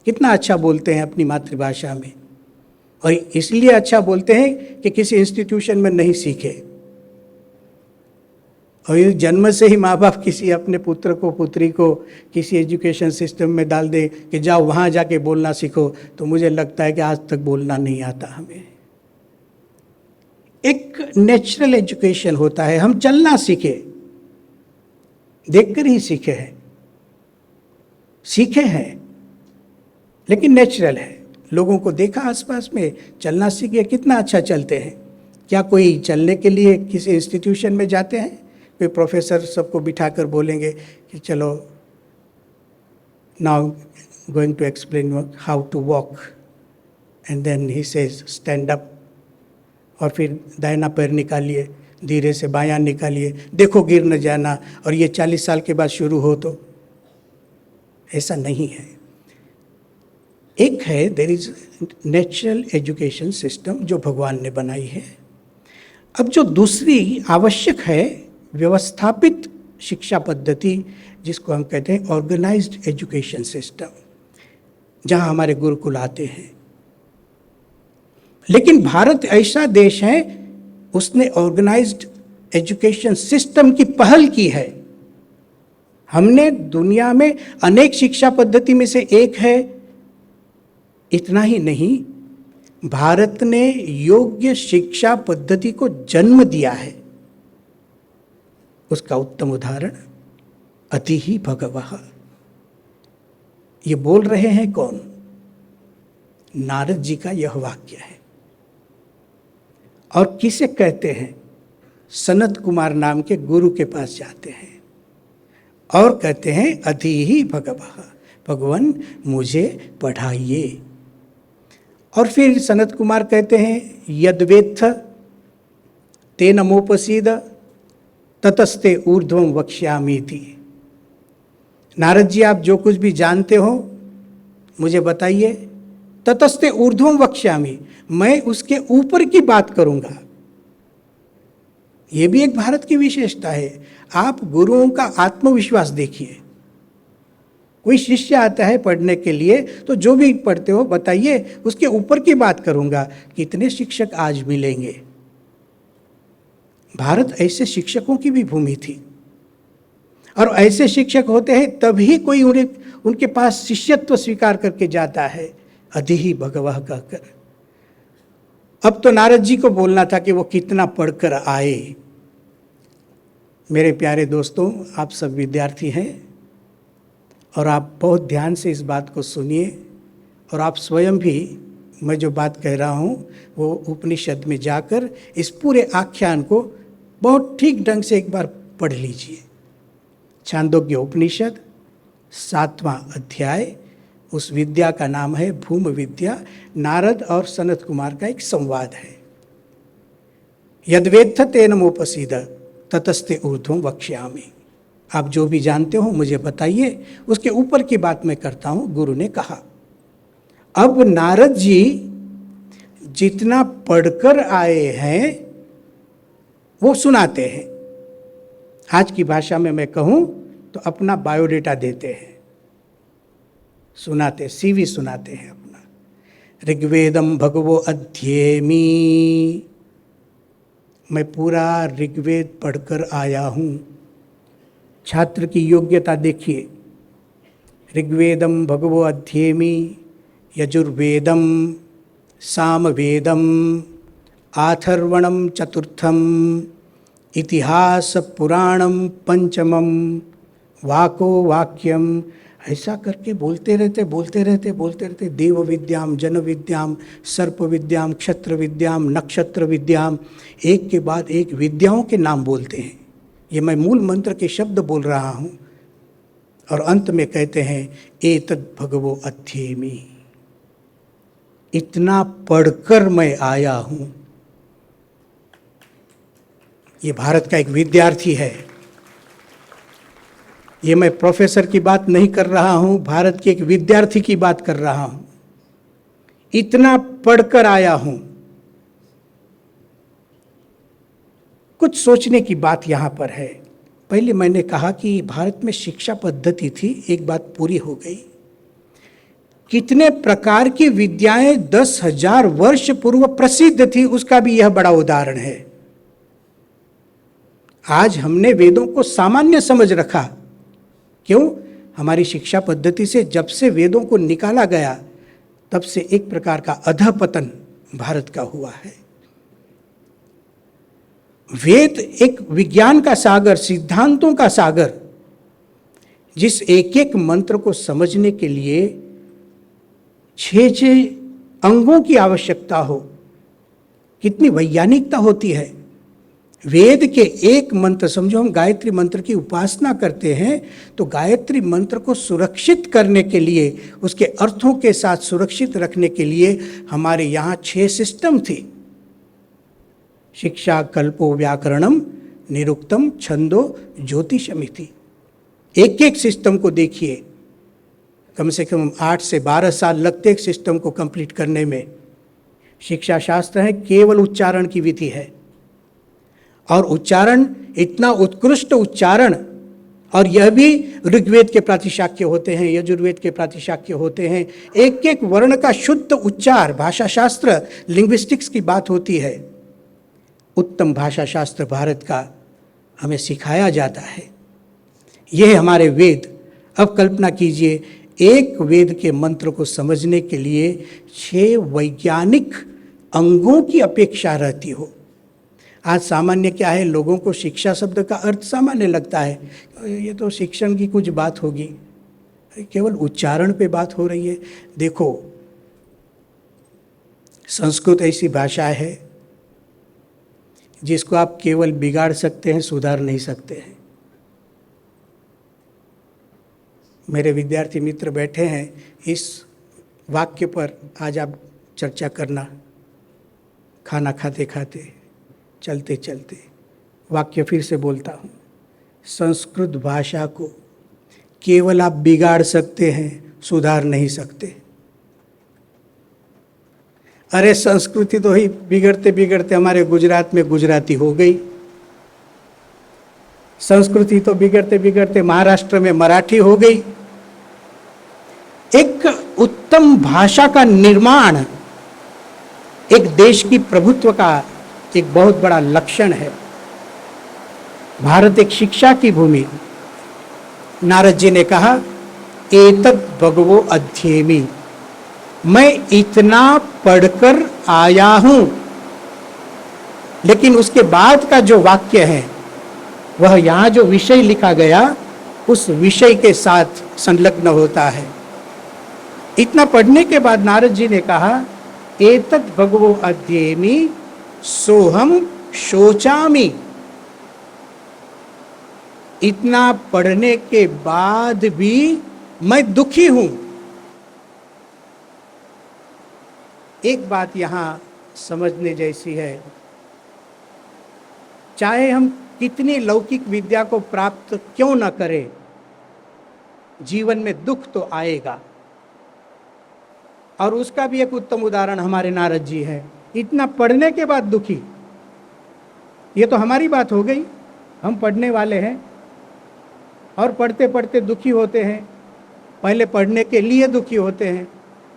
S5: कितना अच्छा बोलते हैं अपनी मातृभाषा में, और इसलिए अच्छा बोलते हैं कि किसी इंस्टीट्यूशन में नहीं सीखे। और ये जन्म से ही माँ बाप किसी अपने पुत्र को, पुत्री को किसी एजुकेशन सिस्टम में डाल दे कि जाओ वहाँ जाके बोलना सीखो, तो मुझे लगता है कि आज तक बोलना नहीं आता हमें। एक नेचुरल एजुकेशन होता है, हम चलना सीखे, देखकर ही सीखे हैं, लेकिन नेचुरल है। लोगों को देखा आसपास में, चलना सीख गए, कितना अच्छा चलते हैं। क्या कोई चलने के लिए किसी इंस्टीट्यूशन में जाते हैं? कोई प्रोफेसर सबको बिठाकर बोलेंगे कि चलो now going to explain how to walk, and then he says stand up, और फिर दाहिना पैर निकालिए, धीरे से बायां निकालिए, देखो गिर न जाना, और ये 40 साल के बाद शुरू हो तो ऐसा नहीं है। एक है there is natural education system जो भगवान ने बनाई है। अब जो दूसरी आवश्यक है व्यवस्थापित शिक्षा पद्धति, जिसको हम कहते हैं ऑर्गेनाइज्ड एजुकेशन सिस्टम, जहाँ हमारे गुरुकुल आते हैं। लेकिन भारत ऐसा देश है, उसने ऑर्गेनाइज्ड एजुकेशन सिस्टम की पहल की है। हमने दुनिया में अनेक शिक्षा पद्धति में से एक है। इतना ही नहीं, भारत ने योग्य शिक्षा पद्धति को जन्म दिया है। उसका उत्तम उदाहरण अतिहि भगवः। ये बोल रहे हैं कौन? नारद जी का यह वाक्य है। और किसे कहते हैं? सनत कुमार नाम के गुरु के पास जाते हैं और कहते हैं अतिहि भगवः, भगवान मुझे पढ़ाइए। और फिर सनत कुमार कहते हैं यद्वेत्थ तेन मोपसीद ततस्ते ऊर्ध्वं वक्ष्यामीति। नारद जी, आप जो कुछ भी जानते हो मुझे बताइए। ततस्ते ऊर्ध्वं वक्ष्यामि, मैं उसके ऊपर की बात करूंगा। ये भी एक भारत की विशेषता है। आप गुरुओं का आत्मविश्वास देखिए। कोई शिष्य आता है पढ़ने के लिए तो जो भी पढ़ते हो बताइए, उसके ऊपर की बात करूंगा। कितने शिक्षक आज मिलेंगे? भारत ऐसे शिक्षकों की भी भूमि थी, और ऐसे शिक्षक होते हैं तभी कोई उनके पास शिष्यत्व स्वीकार करके जाता है, अतिहि भगवः कहकर। अब तो नारद जी को बोलना था कि वो कितना पढ़कर आए। मेरे प्यारे दोस्तों, आप सब विद्यार्थी हैं और आप बहुत ध्यान से इस बात को सुनिए, और आप स्वयं भी, मैं जो बात कह रहा हूँ वो उपनिषद में जाकर इस पूरे आख्यान को बहुत ठीक ढंग से एक बार पढ़ लीजिए। छांदोग्य उपनिषद 7वां अध्याय, उस विद्या का नाम है भूम विद्या। नारद और सनत कुमार का एक संवाद है। यद्वेत्थ तेन मोपसीद ततस्ते ऊर्ध्वं वक्ष्यामि। आप जो भी जानते हो मुझे बताइए, उसके ऊपर की बात मैं करता हूं, गुरु ने कहा। अब नारद जी जितना पढ़कर आए हैं वो सुनाते हैं। आज की भाषा में मैं कहूं तो अपना बायोडेटा देते हैं, सुनाते, सीवी सुनाते हैं अपना। ऋग्वेदम भगवो अध्येमि, मैं पूरा ऋग्वेद पढ़कर आया हूं। छात्र की योग्यता देखिए। ऋग्वेदम भगवो अध्येमि, यजुर्वेदम, सामवेदम, आथर्वणम चतुर्थम, इतिहास पुराणम पंचमम, वाको वाक्यम। ऐसा करके बोलते रहते देव विद्याम, जन विद्याम, सर्प विद्याम, क्षत्र विद्याम, नक्षत्र विद्याम, एक के बाद एक विद्याओं के नाम बोलते हैं। ये मैं मूल मंत्र के शब्द बोल रहा हूँ। और अंत में कहते हैं एतद् भगवो अध्येमि, इतना पढ़कर मैं आया हूँ। ये भारत का एक विद्यार्थी है। ये मैं प्रोफेसर की बात नहीं कर रहा हूँ, भारत के एक विद्यार्थी की बात कर रहा हूँ। इतना पढ़कर आया हूँ। कुछ सोचने की बात यहाँ पर है। पहले मैंने कहा कि भारत में शिक्षा पद्धति थी, एक बात पूरी हो गई। कितने प्रकार की विद्याएं 10,000 वर्ष पूर्व प्रसिद्ध थी, उसका भी यह बड़ा उदाहरण है। आज हमने वेदों को सामान्य समझ रखा। क्यों? हमारी शिक्षा पद्धति से जब से वेदों को निकाला गया तब से एक प्रकार का अधपतन भारत का हुआ है। वेद एक विज्ञान का सागर, सिद्धांतों का सागर, जिस एक एक मंत्र को समझने के लिए 6 अंगों की आवश्यकता हो, कितनी वैज्ञानिकता होती है। वेद के एक मंत्र, समझो हम गायत्री मंत्र की उपासना करते हैं, तो गायत्री मंत्र को सुरक्षित करने के लिए, उसके अर्थों के साथ सुरक्षित रखने के लिए हमारे यहाँ 6 सिस्टम थी। शिक्षा, कल्पो, व्याकरणम, निरुक्तम, छंदो, ज्योतिषमिति। एक एक सिस्टम को देखिए, कम से कम 8 से 12 साल लगते एक सिस्टम को कंप्लीट करने में। शिक्षा शास्त्र है, केवल उच्चारण की विधि है, और उच्चारण इतना उत्कृष्ट उच्चारण, और यह भी ऋग्वेद के प्रातिशाक्य होते हैं, यजुर्वेद के प्रातिशाक्य होते हैं। एक एक वर्ण का शुद्ध उच्चार, भाषा शास्त्र, लिंग्विस्टिक्स की बात होती है। उत्तम भाषा शास्त्र भारत का हमें सिखाया जाता है। यह हमारे वेद। अब कल्पना कीजिए, एक वेद के मंत्र को समझने के लिए 6 वैज्ञानिक अंगों की अपेक्षा रहती हो। आज सामान्य क्या है, लोगों को शिक्षा शब्द का अर्थ सामान्य लगता है, ये तो शिक्षण की कुछ बात होगी, केवल उच्चारण पे बात हो रही है। देखो, संस्कृत ऐसी भाषा है जिसको आप केवल बिगाड़ सकते हैं, सुधार नहीं सकते हैं। मेरे विद्यार्थी मित्र बैठे हैं, इस वाक्य पर आज आप चर्चा करना, खाना खाते खाते, चलते चलते। वाक्य फिर से बोलता हूँ, संस्कृत भाषा को केवल आप बिगाड़ सकते हैं, सुधार नहीं सकते। अरे संस्कृति तो ही बिगड़ते बिगड़ते हमारे गुजरात में गुजराती हो गई, संस्कृति तो बिगड़ते बिगड़ते महाराष्ट्र में मराठी हो गई। एक उत्तम भाषा का निर्माण एक देश की प्रभुत्व का एक बहुत बड़ा लक्षण है। भारत एक शिक्षा की भूमि। नारद जी ने कहा, एतत् भगवो अध्येमि, मैं इतना पढ़कर आया हूं। लेकिन उसके बाद का जो वाक्य है, वह यहां जो विषय लिखा गया उस विषय के साथ संलग्न होता है। इतना पढ़ने के बाद नारद जी ने कहा, एतत् भगवो अध्येमि सोहम शोचामि। इतना पढ़ने के बाद भी मैं दुखी हूं। एक बात यहां समझने जैसी है, चाहे हम कितनी लौकिक विद्या को प्राप्त क्यों न करें, जीवन में दुख तो आएगा। और उसका भी एक उत्तम उदाहरण हमारे नारद जी है। इतना पढ़ने के बाद दुखी, ये तो हमारी बात हो गई, हम पढ़ने वाले हैं और पढ़ते पढ़ते दुखी होते हैं। पहले पढ़ने के लिए दुखी होते हैं,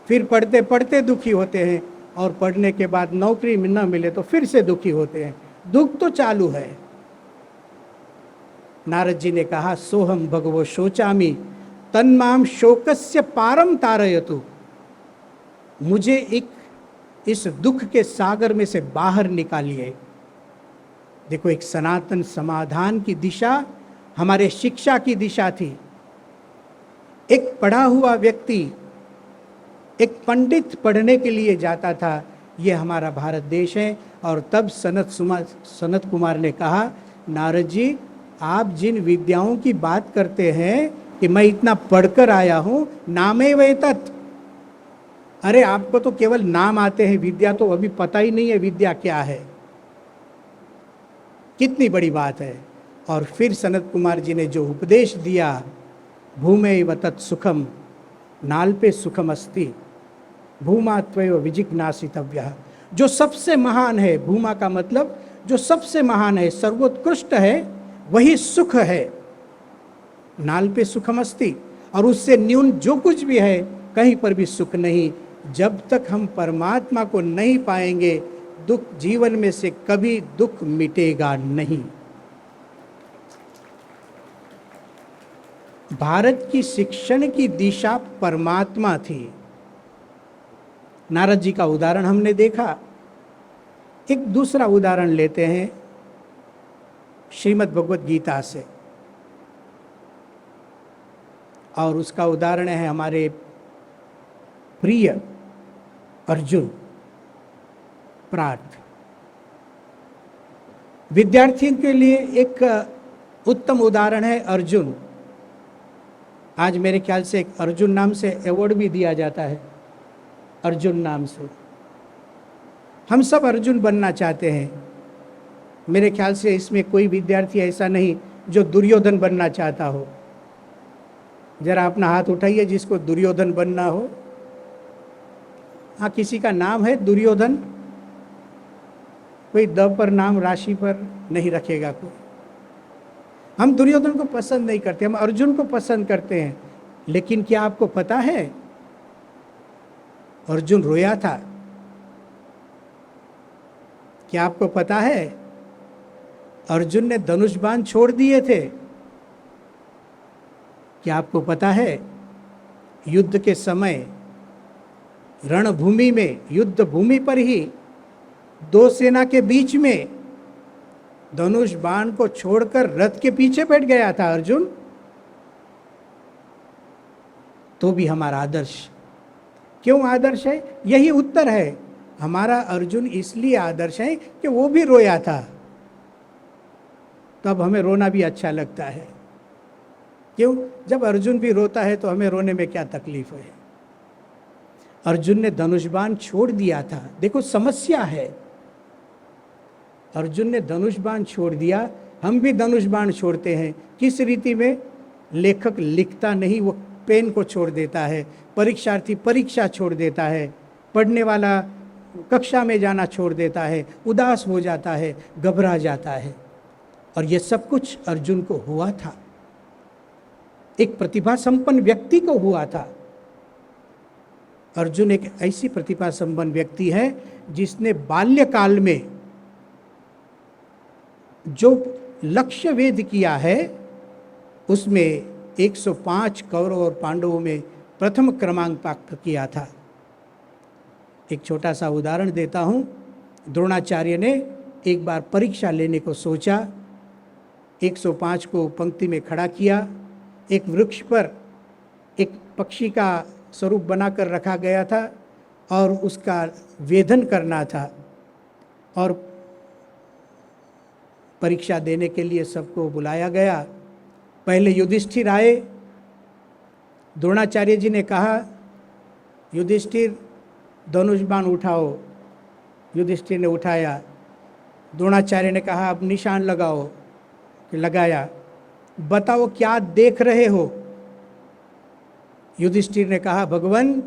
S5: फिर पढ़ते पढ़ते दुखी होते हैं, और पढ़ने के बाद नौकरी न मिले तो फिर से दुखी होते हैं। दुख तो चालू है। नारद जी ने कहा, सोहम भगवो शोचामि तन्माम शोकस्य पारम तारयतु। मुझे एक इस दुख के सागर में से बाहर निकालिए। देखो, एक सनातन समाधान की दिशा हमारे शिक्षा की दिशा थी। एक पढ़ा हुआ व्यक्ति, एक पंडित पढ़ने के लिए जाता था, ये हमारा भारत देश है। और तब सनत कुमार ने कहा, नारद जी, आप जिन विद्याओं की बात करते हैं कि मैं इतना पढ़कर आया हूँ, नामे वेतत्। अरे आपको तो केवल नाम आते हैं, विद्या तो अभी पता ही नहीं है विद्या क्या है। कितनी बड़ी बात है। और फिर सनत कुमार जी ने जो उपदेश दिया, भूमेव तत् सुखम नाल्पे सुखम अस्ति भूमा त्वयो विजिज्ञासितव्यः। जो सबसे महान है, भूमा का मतलब जो सबसे महान है, सर्वोत्कृष्ट है, वही सुख है। नाल्पे सुखम अस्ति, और उससे न्यून जो कुछ भी है, कहीं पर भी सुख नहीं। जब तक हम परमात्मा को नहीं पाएंगे, दुख जीवन में से कभी दुख मिटेगा नहीं। भारत की शिक्षण की दिशा परमात्मा थी। नारद जी का उदाहरण हमने देखा। एक दूसरा उदाहरण लेते हैं श्रीमद् भगवत गीता से, और उसका उदाहरण है हमारे प्रिय अर्जुन प्रार्थ। विद्यार्थियों के लिए एक उत्तम उदाहरण है अर्जुन। आज मेरे ख्याल से एक अर्जुन नाम से अवार्ड भी दिया जाता है, अर्जुन नाम से। हम सब अर्जुन बनना चाहते हैं। मेरे ख्याल से इसमें कोई विद्यार्थी ऐसा नहीं जो दुर्योधन बनना चाहता हो। जरा अपना हाथ उठाइए जिसको दुर्योधन बनना हो। हाँ, किसी का नाम है दुर्योधन? कोई द पर नाम राशि पर नहीं रखेगा कोई। हम दुर्योधन को पसंद नहीं करते, हम अर्जुन को पसंद करते हैं। लेकिन क्या आपको पता है अर्जुन रोया था? क्या आपको पता है अर्जुन ने धनुष बाण छोड़ दिए थे? क्या आपको पता है युद्ध के समय रणभूमि में, युद्ध भूमि पर ही दो सेना के बीच में धनुष बाण को छोड़कर रथ के पीछे बैठ गया था अर्जुन? तो भी हमारा आदर्श। क्यों आदर्श है? यही उत्तर है। हमारा अर्जुन इसलिए आदर्श है कि वो भी रोया था, तब हमें रोना भी अच्छा लगता है। क्यों? जब अर्जुन भी रोता है तो हमें रोने में क्या तकलीफ है? अर्जुन ने धनुष बाण छोड़ दिया था। देखो समस्या है, अर्जुन ने धनुष बाण छोड़ दिया, हम भी धनुष बाण छोड़ते हैं। किस रीति में? लेखक लिखता नहीं, वो पेन को छोड़ देता है। परीक्षार्थी परीक्षा छोड़ देता है। पढ़ने वाला कक्षा में जाना छोड़ देता है, उदास हो जाता है, घबरा जाता है। और ये सब कुछ अर्जुन को हुआ था, एक प्रतिभा संपन्न व्यक्ति को हुआ था। अर्जुन एक ऐसी प्रतिभा संपन्न व्यक्ति है जिसने बाल्यकाल में जो लक्ष्य वेध किया है उसमें 105 कौरव और पांडवों में प्रथम क्रमांक प्राप्त किया था। एक छोटा सा उदाहरण देता हूँ। द्रोणाचार्य ने एक बार परीक्षा लेने को सोचा, 105 को पंक्ति में खड़ा किया। एक वृक्ष पर एक पक्षी का स्वरूप बनाकर रखा गया था और उसका वेधन करना था। और परीक्षा देने के लिए सबको बुलाया गया। पहले युधिष्ठिर आए। द्रोणाचार्य जी ने कहा, युधिष्ठिर धनुष बाण उठाओ। युधिष्ठिर ने उठाया। द्रोणाचार्य ने कहा, अब निशान लगाओ। कि लगाया। बताओ क्या देख रहे हो? युधिष्ठिर ने कहा, भगवान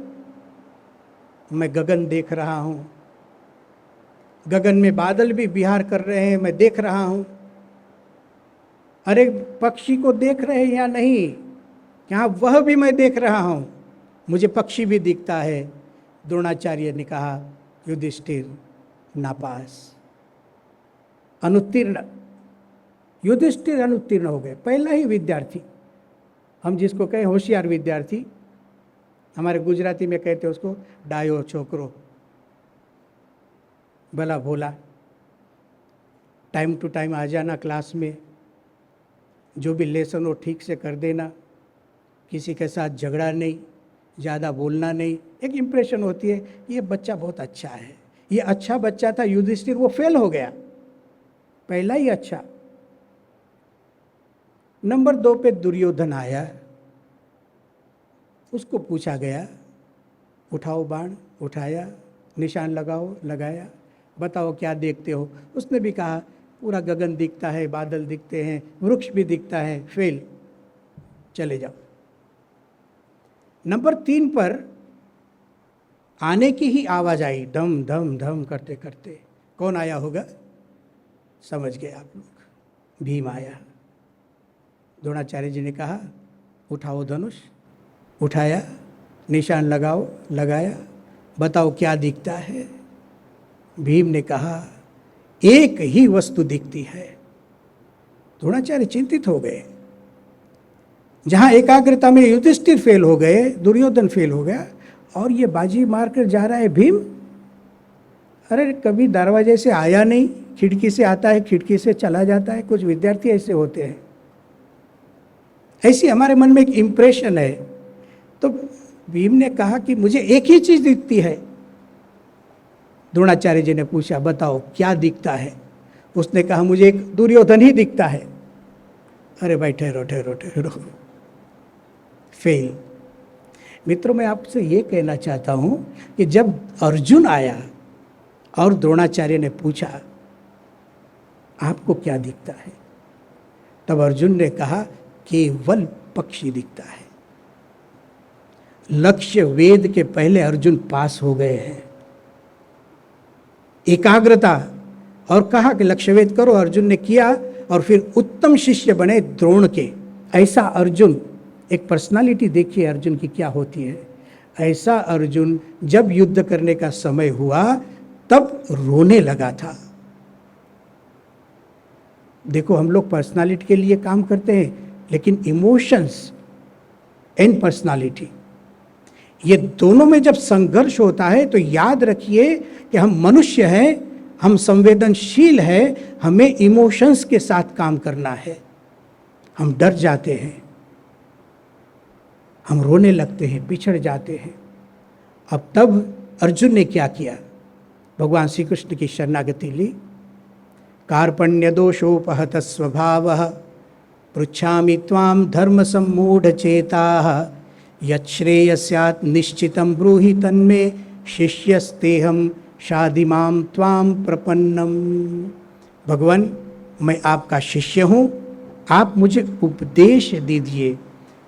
S5: मैं गगन देख रहा हूँ, गगन में बादल भी विहार कर रहे हैं, मैं देख रहा हूँ। अरे पक्षी को देख रहे हैं या नहीं? क्या वह भी मैं देख रहा हूँ, मुझे पक्षी भी दिखता है। द्रोणाचार्य ने कहा, युधिष्ठिर नापास, अनुत्तीर्ण। युधिष्ठिर अनुत्तीर्ण हो गए, पहला ही विद्यार्थी। हम जिसको कहें होशियार विद्यार्थी, हमारे गुजराती में कहते हैं उसको डायो छोकरो, भला भोला, टाइम टू टाइम आ जाना क्लास में, जो भी लेसन हो ठीक से कर देना, किसी के साथ झगड़ा नहीं, ज़्यादा बोलना नहीं। एक इम्प्रेशन होती है ये बच्चा बहुत अच्छा है। ये अच्छा बच्चा था युधिष्ठिर, वो फेल हो गया, पहला ही अच्छा। नंबर 2 पे दुर्योधन आया। उसको पूछा गया, उठाओ बाण, उठाया। निशान लगाओ, लगाया। बताओ क्या देखते हो? उसने भी कहा, पूरा गगन दिखता है, बादल दिखते हैं, वृक्ष भी दिखता है। फेल, चले जाओ। नंबर 3 पर आने की ही आवाज़ आई, धम धम धम करते करते। कौन आया होगा? समझ गए आप लोग, भीम आया। द्रोणाचार्य जी ने कहा, उठाओ धनुष, उठाया। निशान लगाओ, लगाया। बताओ क्या दिखता है? भीम ने कहा, एक ही वस्तु दिखती है। द्रोणाचार्य चिंतित हो गए। जहां एकाग्रता में युधिष्ठिर फेल हो गए, दुर्योधन फेल हो गया, और ये बाजी मारकर जा रहा है भीम। अरे कभी दरवाजे से आया नहीं, खिड़की से आता है, खिड़की से चला जाता है। कुछ विद्यार्थी ऐसे होते हैं। ऐसी हमारे मन में एक इम्प्रेशन है। तो भीम ने कहा कि मुझे एक ही चीज़ दिखती है। द्रोणाचार्य जी ने पूछा बताओ क्या दिखता है। उसने कहा मुझे एक दुर्योधन ही दिखता है। अरे भाई ठहरो ठहरो ठहरो, फेल। मित्रों, मैं आपसे ये कहना चाहता हूँ कि जब अर्जुन आया और द्रोणाचार्य ने पूछा आपको क्या दिखता है, तब अर्जुन ने कहा केवल पक्षी दिखता है। लक्ष्य वेद के पहले अर्जुन पास हो गए हैं। एकाग्रता और कहा कि लक्ष्य वेद करो, अर्जुन ने किया और फिर उत्तम शिष्य बने द्रोण के। ऐसा अर्जुन, एक पर्सनालिटी देखिए अर्जुन की क्या होती है। ऐसा अर्जुन जब युद्ध करने का समय हुआ तब रोने लगा था। देखो, हम लोग पर्सनालिटी के लिए काम करते हैं, लेकिन इमोशंस एंड पर्सनालिटी, ये दोनों में जब संघर्ष होता है तो याद रखिए कि हम मनुष्य हैं, हम संवेदनशील हैं, हमें इमोशंस के साथ काम करना है। हम डर जाते हैं, हम रोने लगते हैं, बिछड़ जाते हैं। अब तब अर्जुन ने क्या किया? भगवान श्री कृष्ण की शरणागति ली। कार्पण्य दोषोपहत स्वभावः पृच्छामि त्वां धर्म सम्मूढ़ चेताः यच्छ्रेय स्यात् निश्चितं ब्रूहि तन्मे शिष्यस्तेहं शाधिमां त्वां प्रपन्नम। भगवान, मैं आपका शिष्य हूँ, आप मुझे उपदेश दीजिए।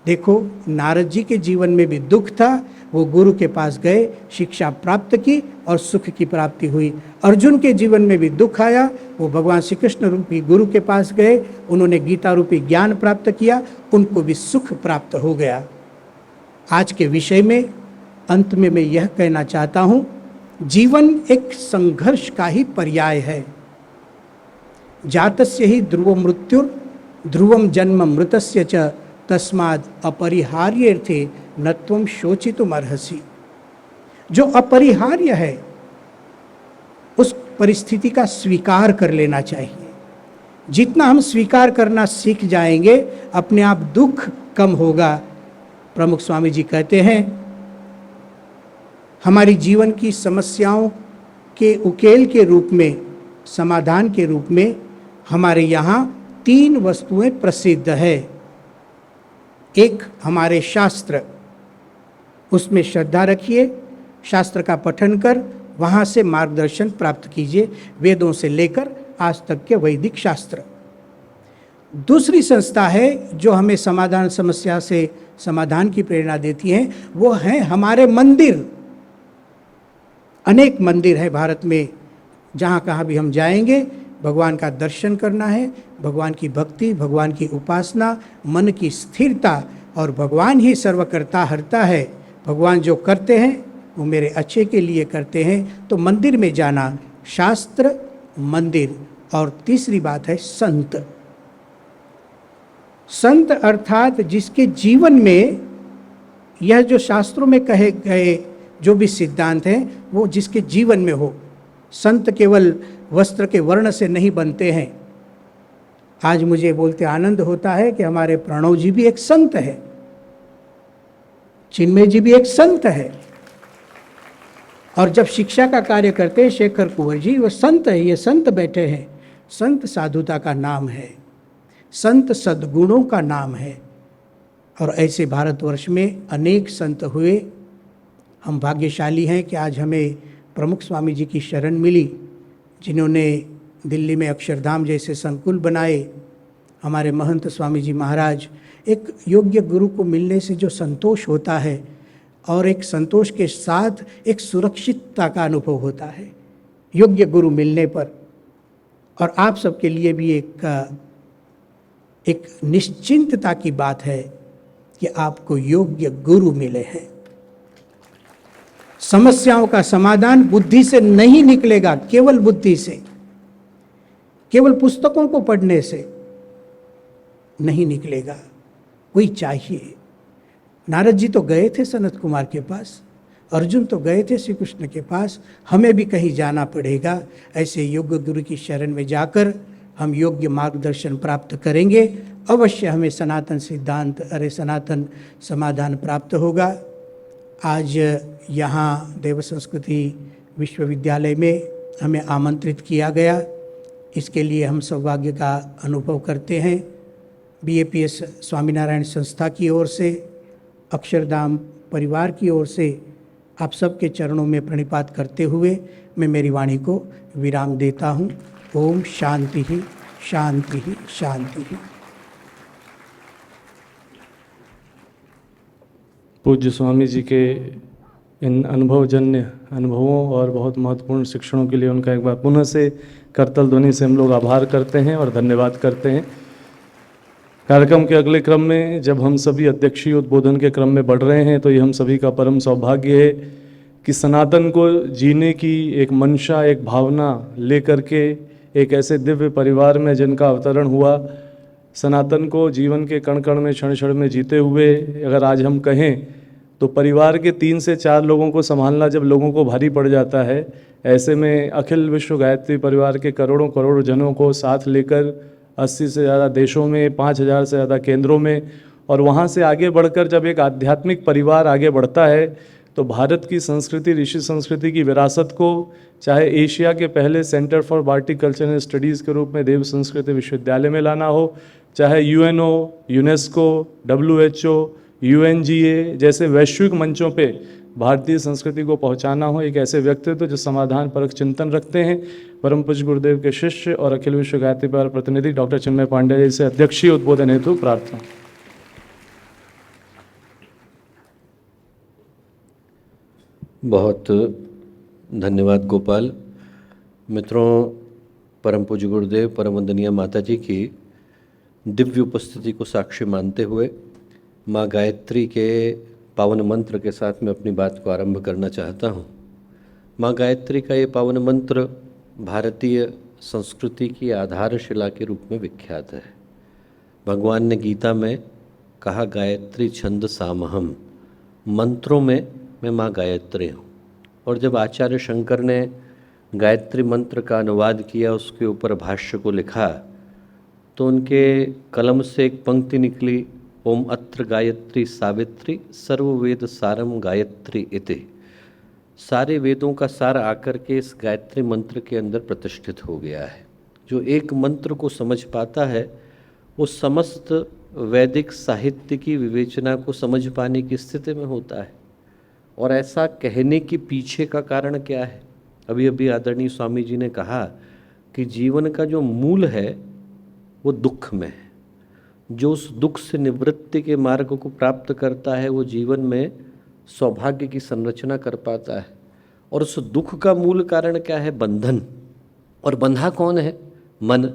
S5: देखो, नारद जी के जीवन में भी दुख था, वो गुरु के पास गए, शिक्षा प्राप्त की और सुख की प्राप्ति हुई। अर्जुन के जीवन में भी दुख आया, वो भगवान श्री कृष्ण रूपी गुरु के पास गए, उन्होंने गीता रूपी ज्ञान प्राप्त किया, उनको भी सुख प्राप्त हो गया। आज के विषय में अंत में मैं यह कहना चाहता हूँ, जीवन एक संघर्ष का ही पर्याय है। जातस्य ही ध्रुव मृत्युर ध्रुवम जन्म मृतस्य च तस्माद् अपरिहार्येर्थे न त्वं शोचितुम् अर्हसि। जो अपरिहार्य है उस परिस्थिति का स्वीकार कर लेना चाहिए। जितना हम स्वीकार करना सीख जाएंगे, अपने आप दुख कम होगा। प्रमुख स्वामी जी कहते हैं, हमारी जीवन की समस्याओं के उकेल के रूप में, समाधान के रूप में हमारे यहाँ 3 वस्तुएं प्रसिद्ध है। एक हमारे शास्त्र, उसमें श्रद्धा रखिए, शास्त्र का पठन कर वहाँ से मार्गदर्शन प्राप्त कीजिए, वेदों से लेकर आज तक के वैदिक शास्त्र। दूसरी संस्था है जो हमें समाधान, समस्या से समाधान की प्रेरणा देती है, वो है हमारे मंदिर। अनेक मंदिर है भारत में, जहाँ कहाँ भी हम जाएंगे भगवान का दर्शन करना है, भगवान की भक्ति, भगवान की उपासना, मन की स्थिरता, और भगवान ही सर्वकर्ता हरता है। भगवान जो करते हैं वो मेरे अच्छे के लिए करते हैं। तो मंदिर में जाना, शास्त्र, मंदिर। और तीसरी बात है संत। संत अर्थात जिसके जीवन में यह जो शास्त्रों में कहे गए जो भी सिद्धांत हैं वो जिसके जीवन में हो। संत केवल वस्त्र के वर्ण से नहीं बनते हैं। आज मुझे बोलते आनंद होता है कि हमारे प्रणव जी भी एक संत है, चिन्मय जी भी एक संत है, और जब शिक्षा का कार्य करते हैं शेखर कुंवर जी, वो संत है। ये संत बैठे हैं। संत साधुता का नाम है, संत सद्गुणों का नाम है। और ऐसे भारतवर्ष में अनेक संत हुए। हम भाग्यशाली हैं कि आज हमें प्रमुख स्वामी जी की शरण मिली, जिन्होंने दिल्ली में अक्षरधाम जैसे संकुल बनाए। हमारे महंत स्वामी जी महाराज, एक योग्य गुरु को मिलने से जो संतोष होता है, और एक संतोष के साथ एक सुरक्षितता का अनुभव होता है योग्य गुरु मिलने पर। और आप सबके लिए भी एक निश्चिंतता की बात है कि आपको योग्य गुरु मिले हैं। समस्याओं का समाधान बुद्धि से नहीं निकलेगा, केवल बुद्धि से, केवल पुस्तकों को पढ़ने से नहीं निकलेगा। कोई चाहिए। नारद जी तो गए थे सनत कुमार के पास, अर्जुन तो गए थे श्री कृष्ण के पास। हमें भी कहीं जाना पड़ेगा। ऐसे योग्य गुरु की शरण में जाकर हम योग्य मार्गदर्शन प्राप्त करेंगे। अवश्य हमें सनातन सिद्धांत, अरे सनातन समाधान प्राप्त होगा। आज यहाँ देव संस्कृति विश्वविद्यालय में हमें आमंत्रित किया गया। इसके लिए हम सौभाग्य का अनुभव करते हैं। BAPS स्वामीनारायण संस्था की ओर से, अक्षरधाम परिवार की ओर से आप सबके चरणों में प्रणिपात करते हुए मैं मेरी वाणी को विराम देता हूँ। ओम शांति ही शांति ही शांति ही।
S1: पूज्य स्वामी जी के इन अनुभवजन्य अनुभवों और बहुत महत्वपूर्ण शिक्षणों के लिए उनका एक बार पुनः से करतल ध्वनि से हम लोग आभार करते हैं और धन्यवाद करते हैं। कार्यक्रम के अगले क्रम में जब हम सभी अध्यक्षीय उद्बोधन के क्रम में बढ़ रहे हैं तो ये हम सभी का परम सौभाग्य है कि सनातन को जीने की एक मंशा, एक भावना लेकर के एक ऐसे दिव्य परिवार में जिनका अवतरण हुआ, सनातन को जीवन के कण कण में, क्षण क्षण में जीते हुए अगर आज हम कहें तो परिवार के 3 से 4 लोगों को संभालना जब लोगों को भारी पड़ जाता है, ऐसे में अखिल विश्व गायत्री परिवार के करोड़ों करोड़ जनों को साथ लेकर 80 से ज़्यादा देशों में, 5000 से ज़्यादा केंद्रों में, और वहाँ से आगे बढ़कर जब एक आध्यात्मिक परिवार आगे बढ़ता है तो भारत की संस्कृति, ऋषि संस्कृति की विरासत को चाहे एशिया के पहले सेंटर फॉर भारतीय कल्चरल स्टडीज़ के रूप में देव संस्कृति विश्वविद्यालय में लाना हो, चाहे UNO, UNESCO, WHO, UNGA जैसे वैश्विक मंचों पे भारतीय संस्कृति को पहुंचाना हो, एक ऐसे व्यक्तित्व जो समाधान परक चिंतन रखते हैं, परम पूज्य गुरुदेव के शिष्य और अखिल विश्व गायत्री परिवार प्रतिनिधि डॉक्टर चिन्मय पांडे जी से अध्यक्षीय उद्बोधन हेतु प्रार्थना।
S6: बहुत धन्यवाद गोपाल। मित्रों, परम पूज्य गुरुदेव परम वंदनीय माता जी की दिव्य उपस्थिति को साक्षी मानते हुए माँ गायत्री के पावन मंत्र के साथ मैं अपनी बात को आरंभ करना चाहता हूँ। माँ गायत्री का ये पावन मंत्र भारतीय संस्कृति की आधारशिला के रूप में विख्यात है। भगवान ने गीता में कहा, गायत्री छंद सामहम, मंत्रों में मैं माँ गायत्री हूँ। और जब आचार्य शंकर ने गायत्री मंत्र का अनुवाद किया, उसके ऊपर भाष्य को लिखा, तो उनके कलम से एक पंक्ति निकली, ओम अत्र गायत्री सावित्री सर्ववेद सारम गायत्री इति। सारे वेदों का सार आकर के इस गायत्री मंत्र के अंदर प्रतिष्ठित हो गया है। जो एक मंत्र को समझ पाता है वो समस्त वैदिक साहित्य की विवेचना को समझ पाने की स्थिति में होता है। और ऐसा कहने के पीछे का कारण क्या है? अभी अभी आदरणीय स्वामी जी ने कहा कि जीवन का जो मूल है वो दुख में है। जो उस दुख से निवृत्ति के मार्ग को प्राप्त करता है वो जीवन में सौभाग्य की संरचना कर पाता है। और उस दुख का मूल कारण क्या है? बंधन। और बंधा कौन है? मन।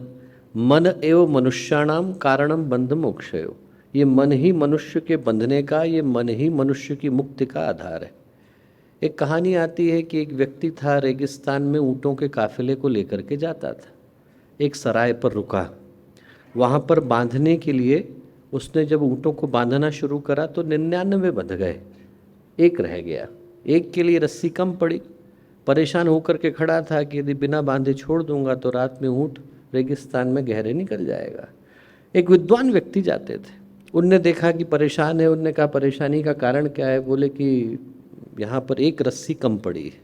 S6: मन एवं मनुष्याणाम कारणम बंध मोक्षयो। ये मन ही मनुष्य के बंधने का, ये मन ही मनुष्य की मुक्ति का आधार है। एक कहानी आती है कि एक व्यक्ति था, रेगिस्तान में ऊँटों के काफिले को लेकर के जाता था। एक सराय पर रुका, वहाँ पर बांधने के लिए उसने जब ऊँटों को बांधना शुरू करा तो 99 बंध गए, एक रह गया। एक के लिए रस्सी कम पड़ी। परेशान होकर के खड़ा था कि यदि बिना बांधे छोड़ दूंगा तो रात में ऊँट रेगिस्तान में गहरे निकल जाएगा। एक विद्वान व्यक्ति जाते थे, उनने देखा कि परेशान है। उनने कहा, परेशानी का कारण क्या है? बोले कि यहाँ पर एक रस्सी कम पड़ी है।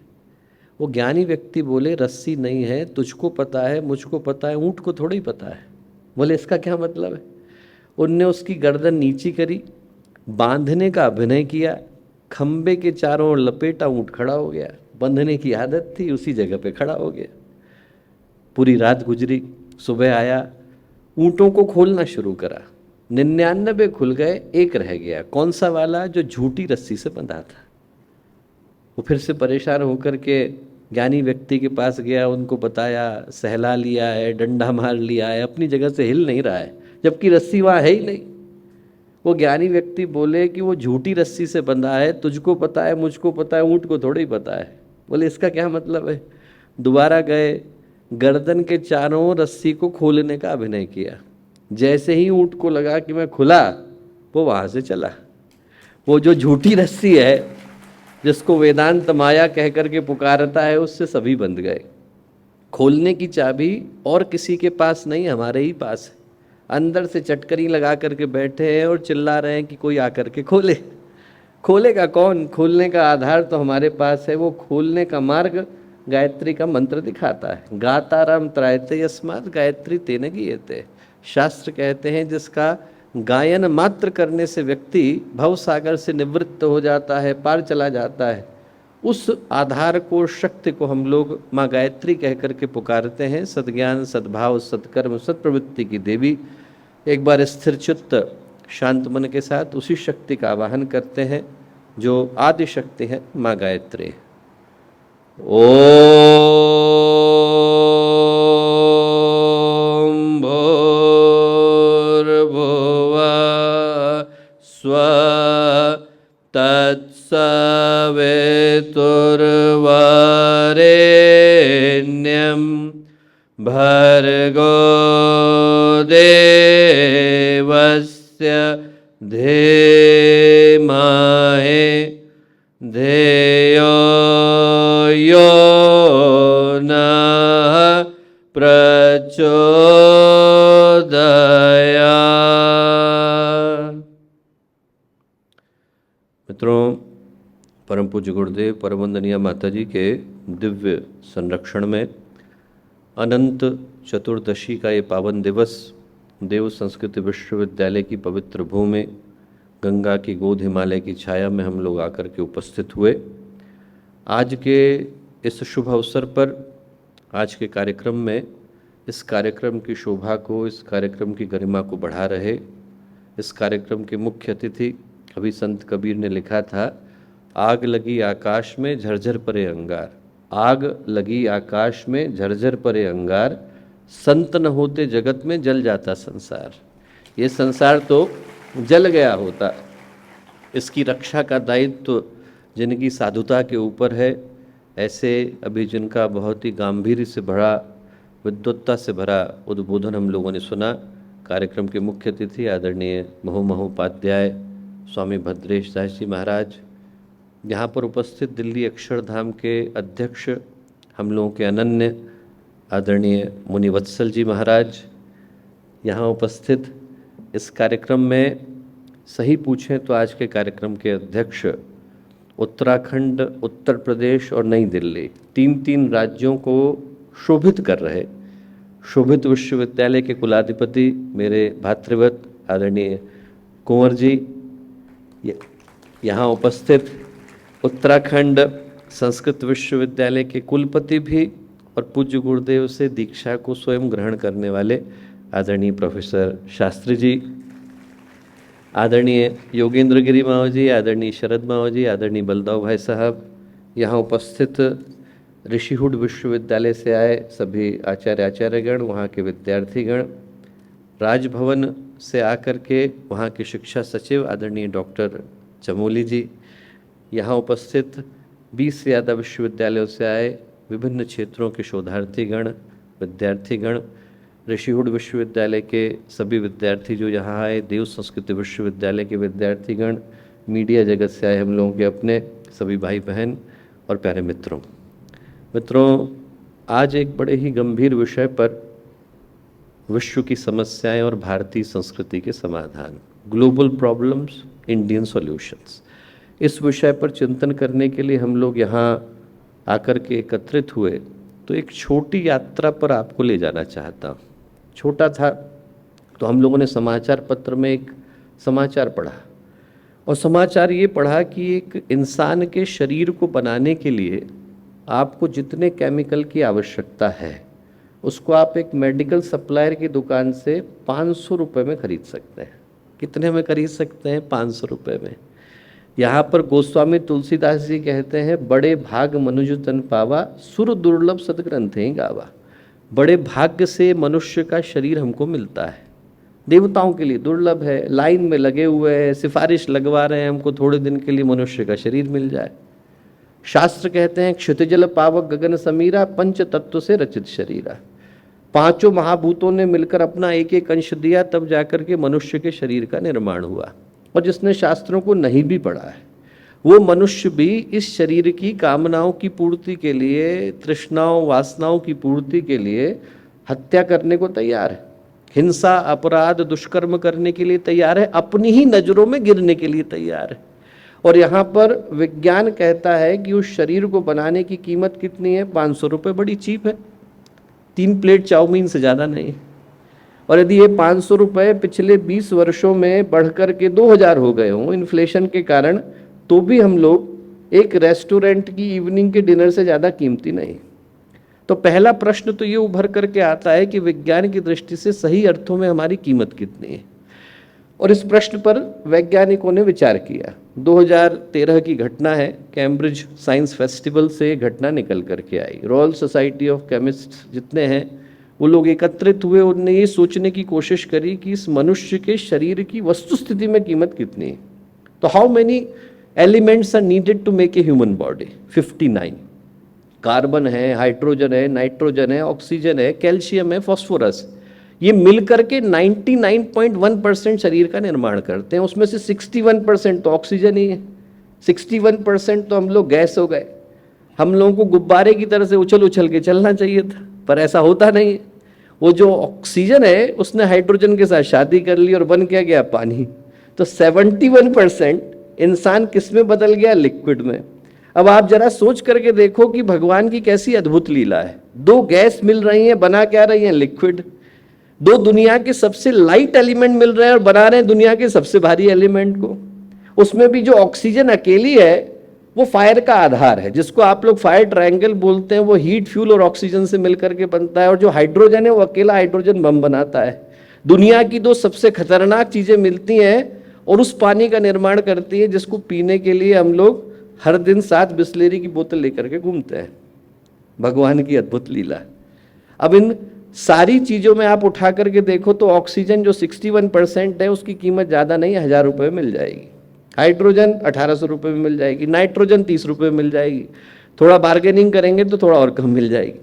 S6: वो ज्ञानी व्यक्ति बोले, रस्सी नहीं है, तुझको पता है, मुझको पता है, ऊँट को थोड़ा ही पता है। बोले, इसका क्या मतलब है? उनने उसकी गर्दन नीची करी, बांधने का अभिनय किया, खंबे के चारों ओर लपेटा, ऊँट खड़ा हो गया। बंधने की आदत थी, उसी जगह पे खड़ा हो गया। पूरी रात गुजरी, सुबह आया, ऊँटों को खोलना शुरू करा। 99 खुल गए, एक रह गया। कौन सा वाला? जो झूठी रस्सी से बंधा था। वो फिर से परेशान होकर के ज्ञानी व्यक्ति के पास गया, उनको बताया, सहला लिया है, डंडा मार लिया है, अपनी जगह से हिल नहीं रहा है, जबकि रस्सी वहाँ है ही नहीं। वो ज्ञानी व्यक्ति बोले कि वो झूठी रस्सी से बंधा है, तुझको पता है, मुझको पता है, ऊँट को थोड़ा ही पता है। बोले, इसका क्या मतलब है? दोबारा गए, गर्दन के चारों ओर रस्सी को खोलने का अभिनय किया। जैसे ही ऊँट को लगा कि मैं खुला, वो वहाँ से चला। वो जो झूठी रस्सी है, जिसको वेदांत माया कह करके पुकारता है, उससे सभी बंध गए। खोलने की चाबी और किसी के पास नहीं, हमारे ही पास है। अंदर से चटकरी लगा करके बैठे हैं और चिल्ला रहे हैं कि कोई आकर के खोले। खोलेगा कौन? खोलने का आधार तो हमारे पास है। वो खोलने का मार्ग गायत्री का मंत्र दिखाता है। गाताराम त्रायते यस्मात् गायत्री तेन गीयते। शास्त्र कहते हैं जिसका गायन मात्र करने से व्यक्ति भवसागर से निवृत्त हो जाता है, पार चला जाता है, उस आधार को, शक्ति को हम लोग माँ गायत्री कह करके पुकारते हैं। सद्ज्ञान, सद्भाव, सत्कर्म, सत्प्रवृत्ति की देवी। एक बार स्थिर चित्त शांत मन के साथ उसी शक्ति का आवाहन करते हैं जो आदि शक्ति है माँ गायत्री। ओम भूर्भुवः स्वः तत्सवितुर्वरेण्यं भर्गो देवस्य धीमहि धियो यो नः प्रचोदयात्। मित्रों, परम पूज्य गुरुदेव परम वंदनीय माता जी के दिव्य संरक्षण में अनंत चतुर्दशी का ये पावन दिवस देव संस्कृत विश्वविद्यालय की पवित्र भूमि गंगा की गोद हिमालय की छाया में हम लोग आकर के उपस्थित हुए। आज के इस शुभ अवसर पर, आज के कार्यक्रम में, इस कार्यक्रम की शोभा को, इस कार्यक्रम की गरिमा को बढ़ा रहे इस कार्यक्रम के मुख्य अतिथि, अभी संत कबीर ने लिखा था, आग लगी आकाश में झरझर परे अंगार। आग लगी आकाश में झरझर परे अंगार, संत न होते जगत में जल जाता संसार। ये संसार तो जल गया होता। इसकी रक्षा का दायित्व जिनकी साधुता के ऊपर है, ऐसे अभी जिनका बहुत ही गांधीर्य से भरा, विद्वत्ता से भरा उद्बोधन हम लोगों ने सुना। कार्यक्रम के मुख्य अतिथि आदरणीय महोपाध्याय स्वामी भद्रेश दास जी महाराज, यहाँ पर उपस्थित दिल्ली अक्षरधाम के अध्यक्ष हम लोगों के अनन्य आदरणीय मुनिवत्सल जी महाराज, यहाँ उपस्थित इस कार्यक्रम में, सही पूछें तो आज के कार्यक्रम के अध्यक्ष उत्तराखंड, उत्तर प्रदेश और नई दिल्ली, तीन राज्यों को शोभित कर रहे शोभित विश्वविद्यालय के कुलाधिपति मेरे भातृवत आदरणीय कुंवर जी, यहाँ उपस्थित उत्तराखंड संस्कृत विश्वविद्यालय के कुलपति भी और पूज्य गुरुदेव से दीक्षा को स्वयं ग्रहण करने वाले आदरणीय प्रोफेसर शास्त्री जी, आदरणीय योगेंद्र गिरी माव जी, आदरणीय शरद माव जी, आदरणीय बलदाव भाई साहब, यहाँ उपस्थित ऋषिहुड विश्वविद्यालय से आए सभी आचार्यगण, वहाँ के विद्यार्थीगण, राजभवन से आकर के वहाँ के शिक्षा सचिव आदरणीय डॉक्टर चमोली जी, यहाँ उपस्थित 20 से ज़्यादा विश्वविद्यालयों से आए विभिन्न क्षेत्रों के शोधार्थीगण, विद्यार्थीगण, ऋषिहुड विश्वविद्यालय के सभी विद्यार्थी जो यहाँ आए, देव संस्कृत विश्वविद्यालय के विद्यार्थीगण, मीडिया जगत से आए हम लोगों के अपने सभी भाई बहन और प्यारे मित्रों, आज एक बड़े ही गंभीर विषय पर, विश्व की समस्याएं और भारतीय संस्कृति के समाधान, ग्लोबल प्रॉब्लम्स, इंडियन सॉल्यूशंस, इस विषय पर चिंतन करने के लिए हम लोग यहाँ आकर के एकत्रित हुए। तो एक छोटी यात्रा पर आपको ले जाना चाहता हूँ। छोटा था तो हम लोगों ने समाचार पत्र में एक समाचार पढ़ा, और समाचार ये पढ़ा कि एक इंसान के शरीर को बनाने के लिए आपको जितने केमिकल की आवश्यकता है उसको आप एक मेडिकल सप्लायर की दुकान से 500 रुपये में खरीद सकते हैं। कितने में खरीद सकते हैं? 500 रुपये में। यहाँ पर गोस्वामी तुलसीदास जी कहते हैं, बड़े भाग मनुज तन पावा, सुर दुर्लभ सदग्रंथें गावा। बड़े भाग्य से मनुष्य का शरीर हमको मिलता है, देवताओं के लिए दुर्लभ है, लाइन में लगे हुए हैं, सिफारिश लगवा रहे हैं हमको थोड़े दिन के लिए मनुष्य का शरीर मिल जाए। शास्त्र कहते हैं, क्षितिजल पावक गगन समीरा, पंच तत्व से रचित शरीरा। पांचों महाभूतों ने मिलकर अपना एक एक अंश दिया, तब जाकर के मनुष्य के शरीर का निर्माण हुआ। और जिसने शास्त्रों को नहीं भी पढ़ा है वो मनुष्य भी इस शरीर की कामनाओं की पूर्ति के लिए, तृष्णाओं वासनाओं की पूर्ति के लिए हत्या करने को तैयार है, हिंसा अपराध दुष्कर्म करने के लिए तैयार है, अपनी ही नज़रों में गिरने के लिए तैयार है। और यहाँ पर विज्ञान कहता है कि उस शरीर को बनाने की कीमत कितनी है, 500 रुपये, बड़ी चीप है, 3 प्लेट चाउमीन से ज़्यादा नहीं। और यदि ये 500 रुपये पिछले 20 वर्षों में बढ़ कर के 2000 हो गए हों इन्फ्लेशन के कारण, तो भी हम लोग एक रेस्टोरेंट की इवनिंग के डिनर से ज़्यादा कीमती नहीं। तो पहला प्रश्न तो ये उभर करके आता है कि विज्ञान की दृष्टि से सही अर्थों में हमारी कीमत कितनी है। और इस प्रश्न पर वैज्ञानिकों ने विचार किया। 2013 की घटना है, कैम्ब्रिज साइंस फेस्टिवल से घटना निकल करके आई। रॉयल सोसाइटी ऑफ केमिस्ट्स जितने हैं वो लोग एकत्रित हुए, उन्होंने ये सोचने की कोशिश करी कि इस मनुष्य के शरीर की वस्तुस्थिति में कीमत कितनी है। तो how many elements are needed to make a human body? 59। Carbon है, हाइड्रोजन है, नाइट्रोजन है, ऑक्सीजन है, कैल्शियम है, फास्फोरस, ये मिलकर के 99.1% शरीर का निर्माण करते हैं। उसमें से 61% तो ऑक्सीजन ही है, 61% तो हम लोग गैस हो गए। हम लोगों को गुब्बारे की तरह से उछल उछल के चलना चाहिए था, पर ऐसा होता नहीं है। वो जो ऑक्सीजन है उसने हाइड्रोजन के साथ शादी कर ली और बन क्या गया, पानी। तो 71% इंसान किस में बदल गया, लिक्विड में। अब आप जरा सोच करके देखो कि भगवान की कैसी अद्भुत लीला है। 2 गैस मिल रही हैं, बना क्या रही हैं, लिक्विड। 2 दुनिया के सबसे लाइट एलिमेंट मिल रहे हैं और बना रहे हैं दुनिया के सबसे भारी एलिमेंट को। उसमें भी जो ऑक्सीजन अकेली है वो फायर का आधार है, जिसको आप लोग फायर ट्रायंगल बोलते हैं। वो हीट, फ्यूल और ऑक्सीजन से मिलकर के बनता है। और जो हाइड्रोजन है वो अकेला हाइड्रोजन बम बनाता है। दुनिया की 2 सबसे खतरनाक चीजें मिलती हैं और उस पानी का निर्माण करती है जिसको पीने के लिए हम लोग हर दिन 7 बिस्लेरी की बोतल लेकर के घूमते हैं। भगवान की अद्भुत लीला। अब इन सारी चीज़ों में आप उठा करके देखो तो ऑक्सीजन जो 61% है उसकी कीमत ज़्यादा नहीं है, 1000 रुपये मिल जाएगी। हाइड्रोजन 1800 रुपये में मिल जाएगी। नाइट्रोजन 30 रुपये में मिल जाएगी। थोड़ा बार्गेनिंग करेंगे तो थोड़ा और कम मिल जाएगी।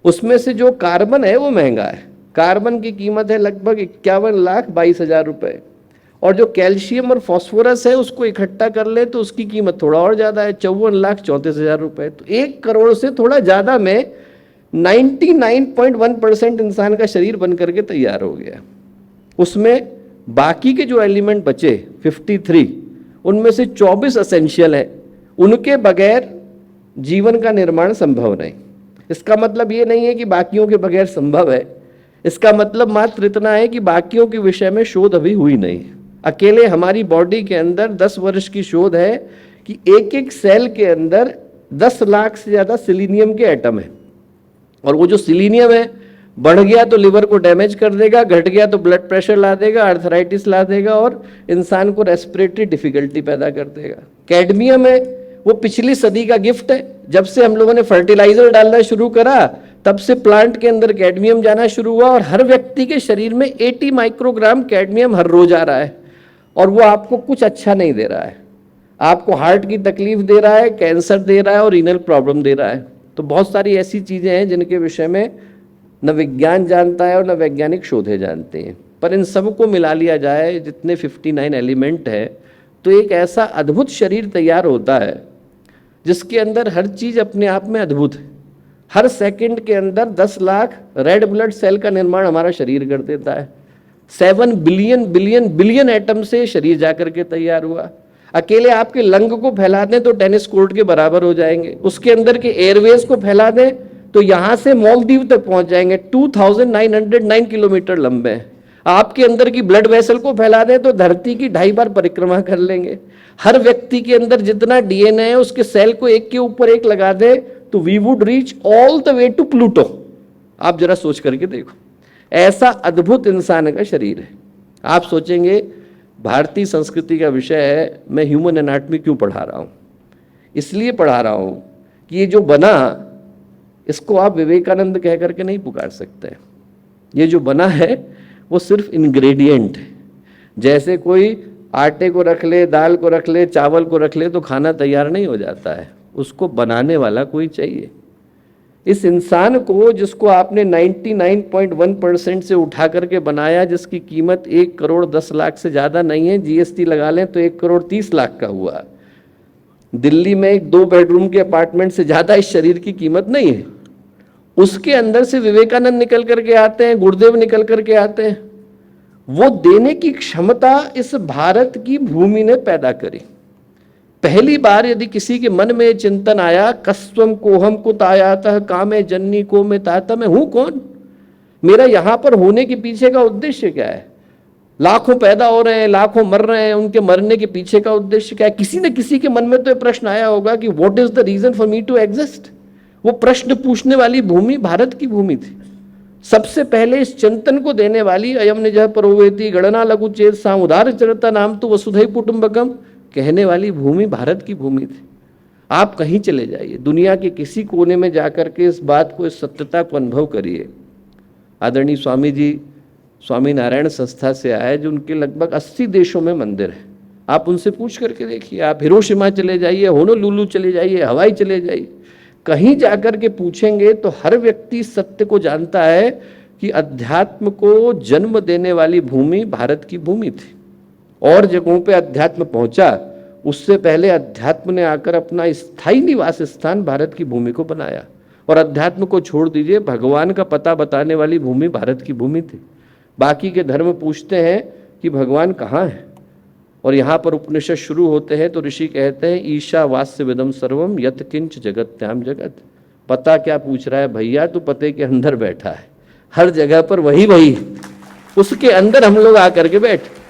S6: उसमें से जो कार्बन है वो महंगा है। कार्बन की कीमत है लगभग 51,22,000 रुपये। और जो कैल्शियम और फास्फोरस है उसको इकट्ठा कर ले तो उसकी कीमत थोड़ा और ज़्यादा है, 54,34,000 रुपये। तो 1 करोड़ से थोड़ा ज़्यादा में 99.1% इंसान का शरीर बन करके तैयार हो गया। उसमें बाकी के जो एलिमेंट बचे 53, उनमें से 24 असेंशियल है। उनके बगैर जीवन का निर्माण संभव नहीं। इसका मतलब ये नहीं है कि बाकियों के बगैर संभव है। इसका मतलब मात्र इतना है कि बाकियों के विषय में शोध अभी हुई नहीं है। अकेले हमारी बॉडी के अंदर 10 वर्ष की शोध है कि एक सेल के अंदर 10 लाख से ज़्यादा सिलीनियम के एटम है। और वो जो सिलीनियम है बढ़ गया तो लिवर को डैमेज कर देगा, घट गया तो ब्लड प्रेशर ला देगा, आर्थराइटिस ला देगा और इंसान को रेस्पिरेटरी डिफिकल्टी पैदा कर देगा। कैडमियम है वो पिछली सदी का गिफ्ट है। जब से हम लोगों ने फर्टिलाइजर डालना शुरू करा तब से प्लांट के अंदर कैडमियम जाना शुरू हुआ और हर व्यक्ति के शरीर में 80 माइक्रोग्राम कैडमियम हर रोज आ रहा है। और वो आपको कुछ अच्छा नहीं दे रहा है, आपको हार्ट की तकलीफ दे रहा है, कैंसर दे रहा है और रीनल प्रॉब्लम दे रहा है। तो बहुत सारी ऐसी चीज़ें हैं जिनके विषय में न विज्ञान जानता है और न वैज्ञानिक शोधे जानते हैं। पर इन सबको मिला लिया जाए, जितने 59 एलिमेंट है, तो एक ऐसा अद्भुत शरीर तैयार होता है जिसके अंदर हर चीज़ अपने आप में अद्भुत है। हर सेकंड के अंदर 10 लाख रेड ब्लड सेल का निर्माण हमारा शरीर कर देता है। 7 बिलियन एटम से शरीर जाकर के तैयार हुआ। अकेले आपके लंग को फैला दें तो टेनिस कोर्ट के बराबर हो जाएंगे। उसके अंदर के एयरवेज को फैला दें तो यहाँ से मालदीव तक पहुँच जाएंगे। 2909 किलोमीटर लंबे हैं। आपके अंदर की ब्लड वेसल को फैला दें तो धरती की 2.5 बार परिक्रमा कर लेंगे। हर व्यक्ति के अंदर जितना डीएनए है उसके सेल को एक के ऊपर एक लगा दे तो we would reach all the way to Pluto. आप जरा सोच करके देखो, ऐसा अद्भुत इंसान का शरीर है। आप सोचेंगे भारतीय संस्कृति का विषय है, मैं ह्यूमन एनाटॉमी क्यों पढ़ा रहा हूँ? इसलिए पढ़ा रहा हूँ कि ये जो बना इसको आप विवेकानंद कह करके नहीं पुकार सकते। ये जो बना है वो सिर्फ इंग्रेडिएंट है। जैसे कोई आटे को रख ले, दाल को रख ले, चावल को रख ले तो खाना तैयार नहीं हो जाता है, उसको बनाने वाला कोई चाहिए। इस इंसान को जिसको आपने 99.1% से उठा करके बनाया, जिसकी कीमत 1 करोड़ 10 लाख से ज़्यादा नहीं है, जीएसटी लगा लें तो 1 करोड़ 30 लाख का हुआ। दिल्ली में एक 2 बेडरूम के अपार्टमेंट से ज़्यादा इस शरीर की कीमत नहीं है। उसके अंदर से विवेकानंद निकल करके आते हैं, गुरुदेव निकल करके आते हैं। वो देने की क्षमता इस भारत की भूमि ने पैदा करी। पहली बार यदि किसी के मन में चिंतन आया, कस्वम कोहम कुत आयातः कामे जन्नी को में ताता, मैं हूं कौन, मेरा यहां पर होने के पीछे का उद्देश्य क्या है। लाखों पैदा हो रहे हैं, लाखों मर रहे हैं, उनके मरने के पीछे का उद्देश्य क्या है। किसी न किसी के मन में तो ये प्रश्न आया होगा कि what is the reason for me to exist. वो प्रश्न पूछने वाली भूमि भारत की भूमि थी। सबसे पहले इस चिंतन को देने वाली अयम निजः परोवेति गणना लघु चेत साम उदार चरता नाम तो वसुधैव कुटुंबकम कहने वाली भूमि भारत की भूमि थी। आप कहीं चले जाइए, दुनिया के किसी कोने में जाकर के इस बात को, इस सत्यता को अनुभव करिए। आदरणीय स्वामी जी स्वामी नारायण संस्था से आए, जो उनके लगभग 80 देशों में मंदिर है। आप उनसे पूछ करके देखिए, आप हिरोशिमा चले जाइए, होनोलुलु चले जाइए, हवाई चले जाइए, कहीं जाकर के पूछेंगे तो हर व्यक्ति सत्य को जानता है कि अध्यात्म को जन्म देने वाली भूमि भारत की भूमि थी। और जगहों पे अध्यात्म पहुंचा, उससे पहले अध्यात्म ने आकर अपना स्थायी निवास स्थान भारत की भूमि को बनाया। और अध्यात्म को छोड़ दीजिए, भगवान का पता बताने वाली भूमि भारत की भूमि थी। बाकी के धर्म पूछते हैं कि भगवान कहाँ है, और यहाँ पर उपनिषद शुरू होते हैं तो ऋषि कहते हैं ईशावास्य विदम सर्वम यत किंच जगत्याम जगत। पता क्या पूछ रहा है भैया, तू पते के अंदर बैठा है, हर जगह पर वही है, उसके अंदर हम लोग आकर के बैठे।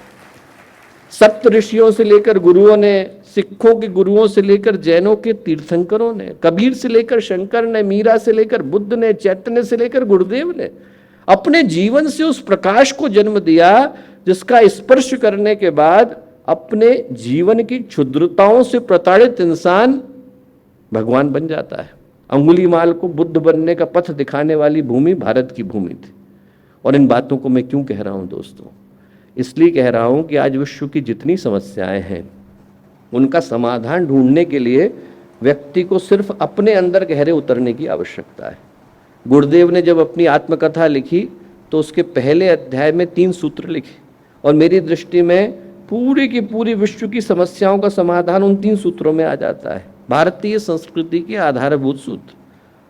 S6: सप्त ऋषियों से लेकर गुरुओं ने, सिखों के गुरुओं से लेकर जैनों के तीर्थंकरों ने, कबीर से लेकर शंकर ने, मीरा से लेकर बुद्ध ने, चैतन्य से लेकर गुरुदेव ने अपने जीवन से उस प्रकाश को जन्म दिया जिसका स्पर्श करने के बाद अपने जीवन की क्षुद्रताओं से प्रताड़ित इंसान भगवान बन जाता है। अंगुलीमाल को बुद्ध बनने का पथ दिखाने वाली भूमि भारत की भूमि थी। और इन बातों को मैं क्यों कह रहा हूं दोस्तों, इसलिए कह रहा हूं कि आज विश्व की जितनी समस्याएं हैं उनका समाधान ढूंढने के लिए व्यक्ति को सिर्फ अपने अंदर गहरे उतरने की आवश्यकता है। गुरुदेव ने जब अपनी आत्मकथा लिखी तो उसके पहले अध्याय में 3 सूत्र लिखे, और मेरी दृष्टि में पूरी की पूरी विश्व की समस्याओं का समाधान उन 3 सूत्रों में आ जाता है। भारतीय संस्कृति के आधारभूत सूत्र,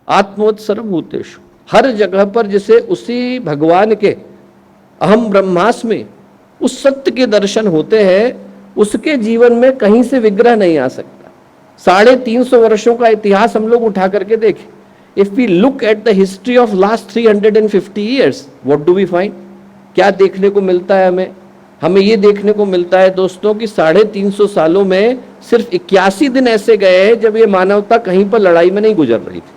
S6: आत्मवत् सर्वभूतेषु, हर जगह पर जिसे उसी भगवान के अहम ब्रह्मास्मि उस सत्य के दर्शन होते हैं, उसके जीवन में कहीं से विग्रह नहीं आ सकता। 350 वर्षों का इतिहास हम लोग उठा करके देखें, if we look at the history of last 350 years, what do we find, क्या देखने को मिलता है हमें ये देखने को मिलता है दोस्तों कि 350 सालों में सिर्फ 81 दिन ऐसे गए हैं जब ये मानवता कहीं पर लड़ाई में नहीं गुजर रही थी।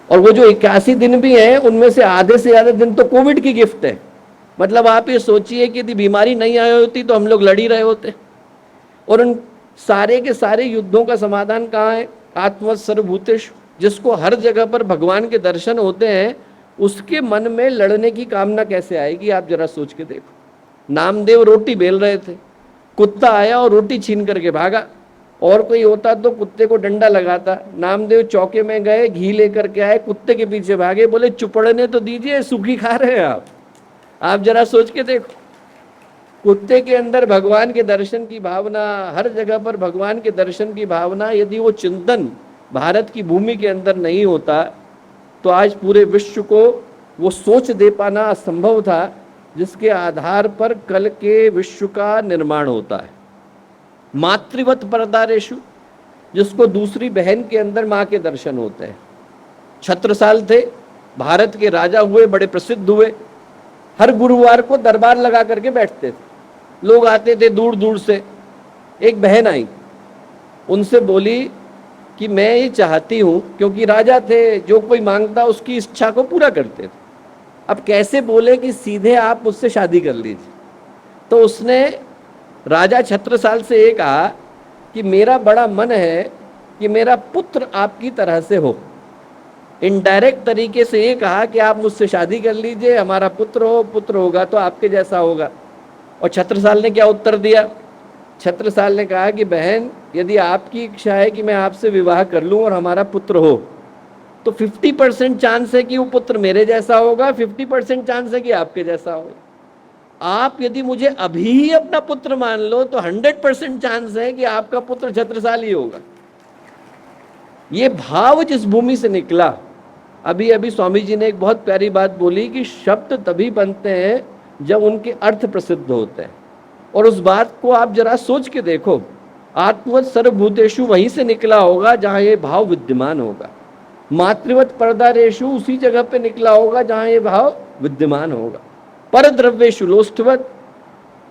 S6: और वो जो 81 दिन भी हैं उनमें से आधे से ज्यादा दिन तो कोविड की गिफ्ट है। मतलब आप ये सोचिए कि यदि बीमारी नहीं आई होती तो हम लोग लड़ ही रहे होते। और उन सारे के सारे युद्धों का समाधान कहाँ है, आत्मवत् सर्वभूतेषु, जिसको हर जगह पर भगवान के दर्शन होते हैं, उसके मन में लड़ने की कामना कैसे आएगी, आप जरा सोच के देखो। नामदेव रोटी बेल रहे थे, कुत्ता आया और रोटी छीन करके भागा। और कोई होता तो कुत्ते को डंडा लगाता। नामदेव चौके में गए, घी लेकर के आए, कुत्ते के पीछे भागे, बोले चुपड़ने तो दीजिए, सूखी खा रहे हैं आप जरा सोच के देखो। कुत्ते के अंदर भगवान के दर्शन की भावना, हर जगह पर भगवान के दर्शन की भावना, यदि वो चिंतन भारत की भूमि के अंदर नहीं होता तो आज पूरे विश्व को वो सोच दे पाना असंभव था जिसके आधार पर कल के विश्व का निर्माण होता है। मातृवत परदारेषु, जिसको दूसरी बहन के अंदर माँ के दर्शन होते हैं। छत्रसाल थे, भारत के राजा हुए, बड़े प्रसिद्ध हुए, हर गुरुवार को दरबार लगा करके बैठते थे, लोग आते थे दूर दूर से। एक बहन आई, उनसे बोली कि मैं ये चाहती हूँ, क्योंकि राजा थे, जो कोई मांगता उसकी इच्छा को पूरा करते थे। अब कैसे बोले कि सीधे आप मुझसे शादी कर लीजिए। तो उसने राजा छत्रसाल से ये कहा कि मेरा बड़ा मन है कि मेरा पुत्र आपकी तरह से हो। इनडायरेक्ट तरीके से ये कहा कि आप मुझसे शादी कर लीजिए, हमारा पुत्र हो, पुत्र होगा तो आपके जैसा होगा। और छत्रसाल ने क्या उत्तर दिया? छत्रसाल ने कहा कि बहन, यदि आपकी इच्छा है कि मैं आपसे विवाह कर लूं और हमारा पुत्र हो, तो 50% चांस है कि वो पुत्र मेरे जैसा होगा, 50% चांस है कि आपके जैसा होगा। आप यदि मुझे अभी ही अपना पुत्र मान लो तो 100% चांस है कि आपका पुत्र छत्रसाल ही होगा। ये भाव जिस भूमि से निकला, अभी अभी स्वामी जी ने एक बहुत प्यारी बात बोली कि शब्द तभी बनते हैं जब उनके अर्थ प्रसिद्ध होते हैं। और उस बात को आप जरा सोच के देखो, आत्मवत सर्वभूतेषु वहीं से निकला होगा जहाँ ये भाव विद्यमान होगा। मातृवत परदारेषु उसी जगह पे निकला होगा जहाँ ये भाव विद्यमान होगा। पर द्रव्येषु लोष्ठवत,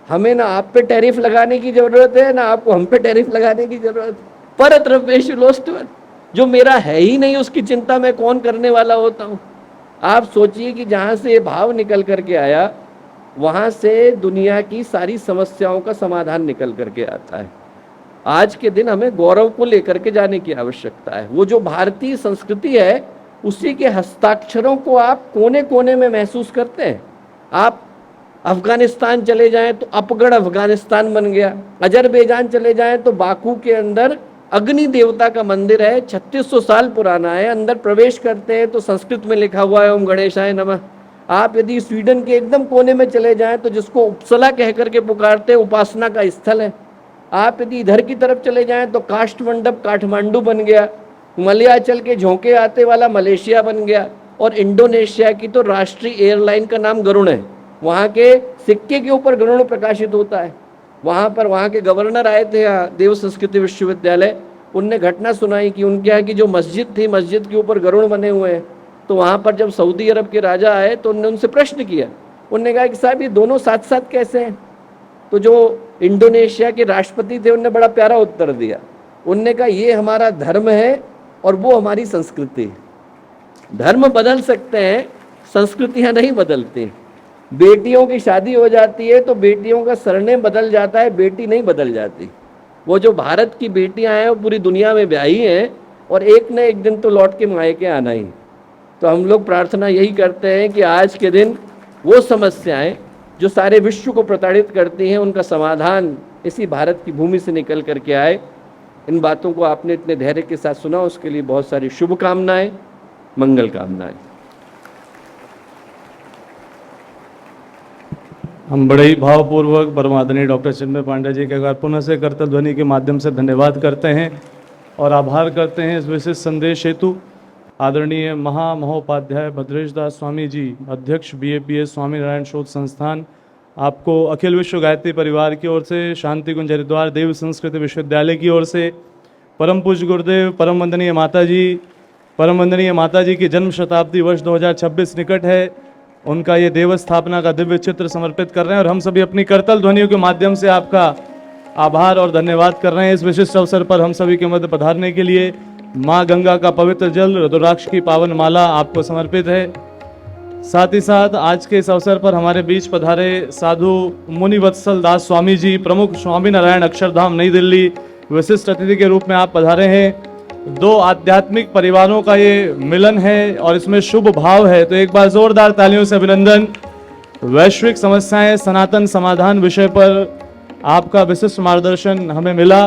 S6: हमें ना आप पे टैरिफ लगाने की जरूरत है ना आपको हम पे टैरिफ लगाने की जरूरत है। पर द्रव्येषु लोष्ठवत, जो मेरा है ही नहीं उसकी चिंता मैं कौन करने वाला होता हूँ। आप सोचिए कि जहाँ से ये भाव निकल करके आया वहाँ से दुनिया की सारी समस्याओं का समाधान निकल करके आता है। आज के दिन हमें गौरव को लेकर के जाने की आवश्यकता है। वो जो भारतीय संस्कृति है उसी के हस्ताक्षरों को आप कोने कोने में महसूस करते हैं। आप अफगानिस्तान चले जाएं तो अपगढ़ अफगानिस्तान बन गया, अजरबैजान चले जाएं तो बाकू के अंदर अग्नि देवता का मंदिर है, 3600 साल पुराना है। अंदर प्रवेश करते हैं तो संस्कृत में लिखा हुआ है ओम गणेशाय नमः। आप यदि स्वीडन के एकदम कोने में चले जाएं तो जिसको उपसला कह करके पुकारते हैं उपासना का स्थल है। आप यदि इधर की तरफ चले जाएं तो काष्ठ मंडप काठमांडू बन गया, मलयाचल के झोंके आते वाला मलेशिया बन गया, और इंडोनेशिया की तो राष्ट्रीय एयरलाइन का नाम गरुड़ है। वहाँ के सिक्के के ऊपर गरुड़ प्रकाशित होता है। वहाँ पर वहाँ के गवर्नर आए थे देव संस्कृति विश्वविद्यालय, उनने घटना सुनाई कि उनके यहाँ की जो मस्जिद थी, मस्जिद के ऊपर गरुड़ बने हुए हैं। तो वहाँ पर जब सऊदी अरब के राजा आए तो उन्होंने उनसे प्रश्न किया, उनने कहा कि साहब ये दोनों साथ साथ कैसे हैं। तो जो इंडोनेशिया के राष्ट्रपति थे उनने बड़ा प्यारा उत्तर दिया, उनने कहा ये हमारा धर्म है और वो हमारी संस्कृति है। धर्म बदल सकते हैं, संस्कृतियाँ नहीं बदलती। बेटियों की शादी हो जाती है तो बेटियों का सरनेम बदल जाता है, बेटी नहीं बदल जाती। वो जो भारत की बेटियां हैं वो पूरी दुनिया में ब्याही हैं और एक न एक दिन तो लौट के मायके आना ही। तो हम लोग प्रार्थना यही करते हैं कि आज के दिन वो समस्याएं जो सारे विश्व को प्रताड़ित करती हैं उनका समाधान इसी भारत की भूमि से निकल करके आए। इन बातों को आपने इतने धैर्य के साथ सुना, उसके लिए बहुत सारी शुभकामनाएं, मंगल कामनाएं।
S1: हम बड़े ही भावपूर्वक परमादरणीय डॉक्टर चिन्मय पांडे जी के पुनः से करतल ध्वनि के माध्यम से धन्यवाद करते हैं और आभार करते हैं इस विशेष संदेश हेतु। आदरणीय महामहोपाध्याय भद्रेश दास स्वामी जी, अध्यक्ष BAPS स्वामीनारायण शोध संस्थान, आपको अखिल विश्व गायत्री परिवार की ओर से, शांति कुंज हरिद्वार देव संस्कृति विश्वविद्यालय की ओर से, परम पूज्य गुरुदेव परम वंदनीय माता जी की जन्म शताब्दी वर्ष 2026 निकट है, उनका ये देव स्थापना का दिव्य चित्र समर्पित कर रहे हैं और हम सभी अपनी करतल ध्वनियों के माध्यम से आपका आभार और धन्यवाद कर रहे हैं। इस विशिष्ट अवसर पर हम सभी के मध्य पधारने के लिए माँ गंगा का पवित्र जल, रुद्राक्ष की पावन माला आपको समर्पित है। साथ ही साथ आज के इस अवसर पर हमारे बीच पधारे साधु मुनिवत्सल दास स्वामी जी, प्रमुख स्वामीनारायण अक्षरधाम नई दिल्ली, विशिष्ट अतिथि के रूप में आप पधारे हैं। दो आध्यात्मिक परिवारों का ये मिलन है और इसमें शुभ भाव है, तो एक बार जोरदार तालियों से अभिनंदन। वैश्विक समस्याएं सनातन समाधान विषय पर आपका विशिष्ट मार्गदर्शन हमें मिला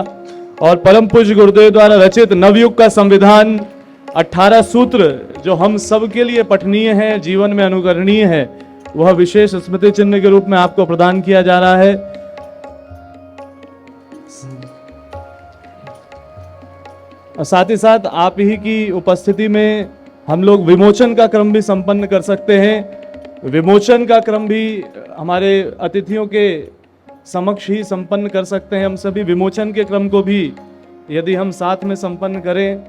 S1: और परम पूज्य गुरुदेव द्वारा रचित नवयुग का संविधान 18 सूत्र जो हम सब के लिए पठनीय है, जीवन में अनुकरणीय है, वह विशेष स्मृति चिन्ह के रूप में आपको प्रदान किया जा रहा है। और साथ ही साथ आप ही की उपस्थिति में हम लोग विमोचन का क्रम भी संपन्न कर सकते हैं। विमोचन का क्रम भी हमारे अतिथियों के समक्ष ही संपन्न कर सकते हैं। हम सभी विमोचन के क्रम को भी यदि हम साथ में संपन्न करें,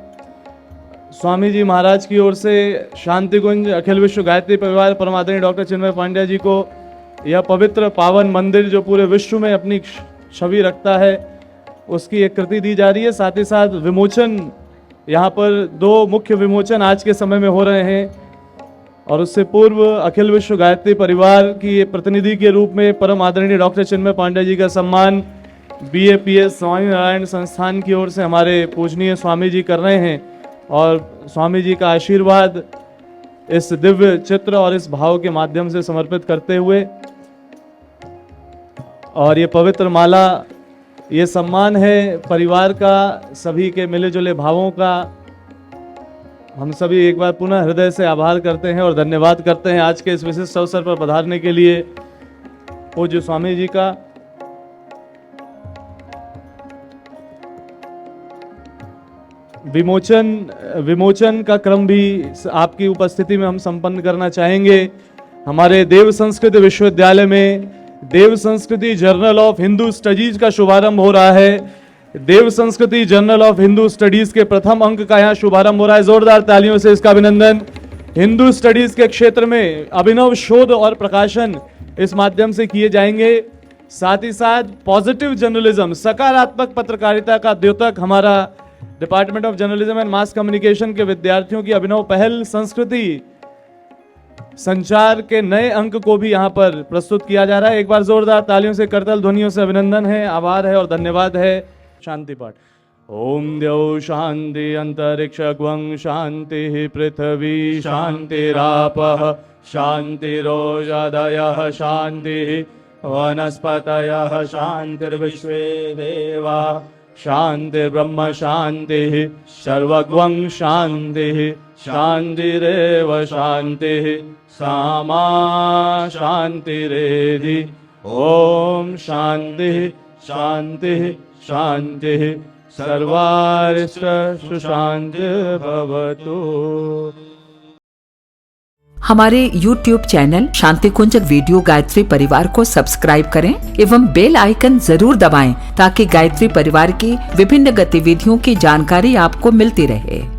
S1: स्वामी जी महाराज की ओर से शांति कुंज अखिल विश्व गायत्री परिवार परमादरणीय डॉक्टर चिन्मय पांडे जी को यह पवित्र पावन मंदिर जो पूरे विश्व में अपनी छवि रखता है, उसकी एक कृति दी जा रही है। साथ ही साथ विमोचन, यहाँ पर 2 मुख्य विमोचन आज के समय में हो रहे हैं और उससे पूर्व अखिल विश्व गायत्री परिवार की प्रतिनिधि के रूप में परम आदरणीय डॉक्टर चिन्मय पांडे जी का सम्मान BAPS स्वामीनारायण संस्थान की ओर से हमारे पूजनीय स्वामी जी कर रहे हैं और स्वामी जी का आशीर्वाद इस दिव्य चित्र और इस भाव के माध्यम से समर्पित करते हुए, और ये पवित्र माला, ये सम्मान है परिवार का, सभी के मिले जुले भावों का। हम सभी एक बार पुनः हृदय से आभार करते हैं और धन्यवाद करते हैं आज के इस विशिष्ट अवसर पर पधारने के लिए पूज्य स्वामी जी का। विमोचन का क्रम भी आपकी उपस्थिति में हम संपन्न करना चाहेंगे। हमारे देव संस्कृति विश्वविद्यालय में देव संस्कृति जर्नल ऑफ हिंदू स्टडीज का शुभारंभ हो रहा है। देव संस्कृति जर्नल ऑफ हिंदू स्टडीज के प्रथम अंक का यहाँ शुभारंभ हो रहा है। जोरदार तालियों से इसका अभिनंदन। हिंदू स्टडीज के क्षेत्र में अभिनव शोध और प्रकाशन इस माध्यम से किए जाएंगे। साथ ही साथ पॉजिटिव जर्नलिज्म, सकारात्मक पत्रकारिता का द्योतक हमारा department of journalism and mass communication के विद्यार्थियों की अभिनव पहल संस्कृति संचार के नए अंक को भी यहाँ पर प्रस्तुत किया जा रहा है। एक बार जोरदार तालियों से, करतल ध्वनियों से अभिनंदन है, आभार है और धन्यवाद है। शांति पाठ। ओम द्यौ शांति अंतरिक्षं शांति पृथ्वी शांतिरापः शांतिरोषधयः शांति वनस्पतयः शांतिर्विश्वे देवा शांतिर्ब्रह्म शांतिः सर्वगं शांतिः शांतिरेव शांतिः सामा शांतिरेधि। ओम शांतिः शांतिः शांतिः सर्वारिष्ट सुशांतिर्भवतु।
S7: हमारे YouTube चैनल शांति कुंज वीडियो गायत्री परिवार को सब्सक्राइब करें एवं बेल आइकन जरूर दबाएं ताकि गायत्री परिवार की विभिन्न गतिविधियों की जानकारी आपको मिलती रहे।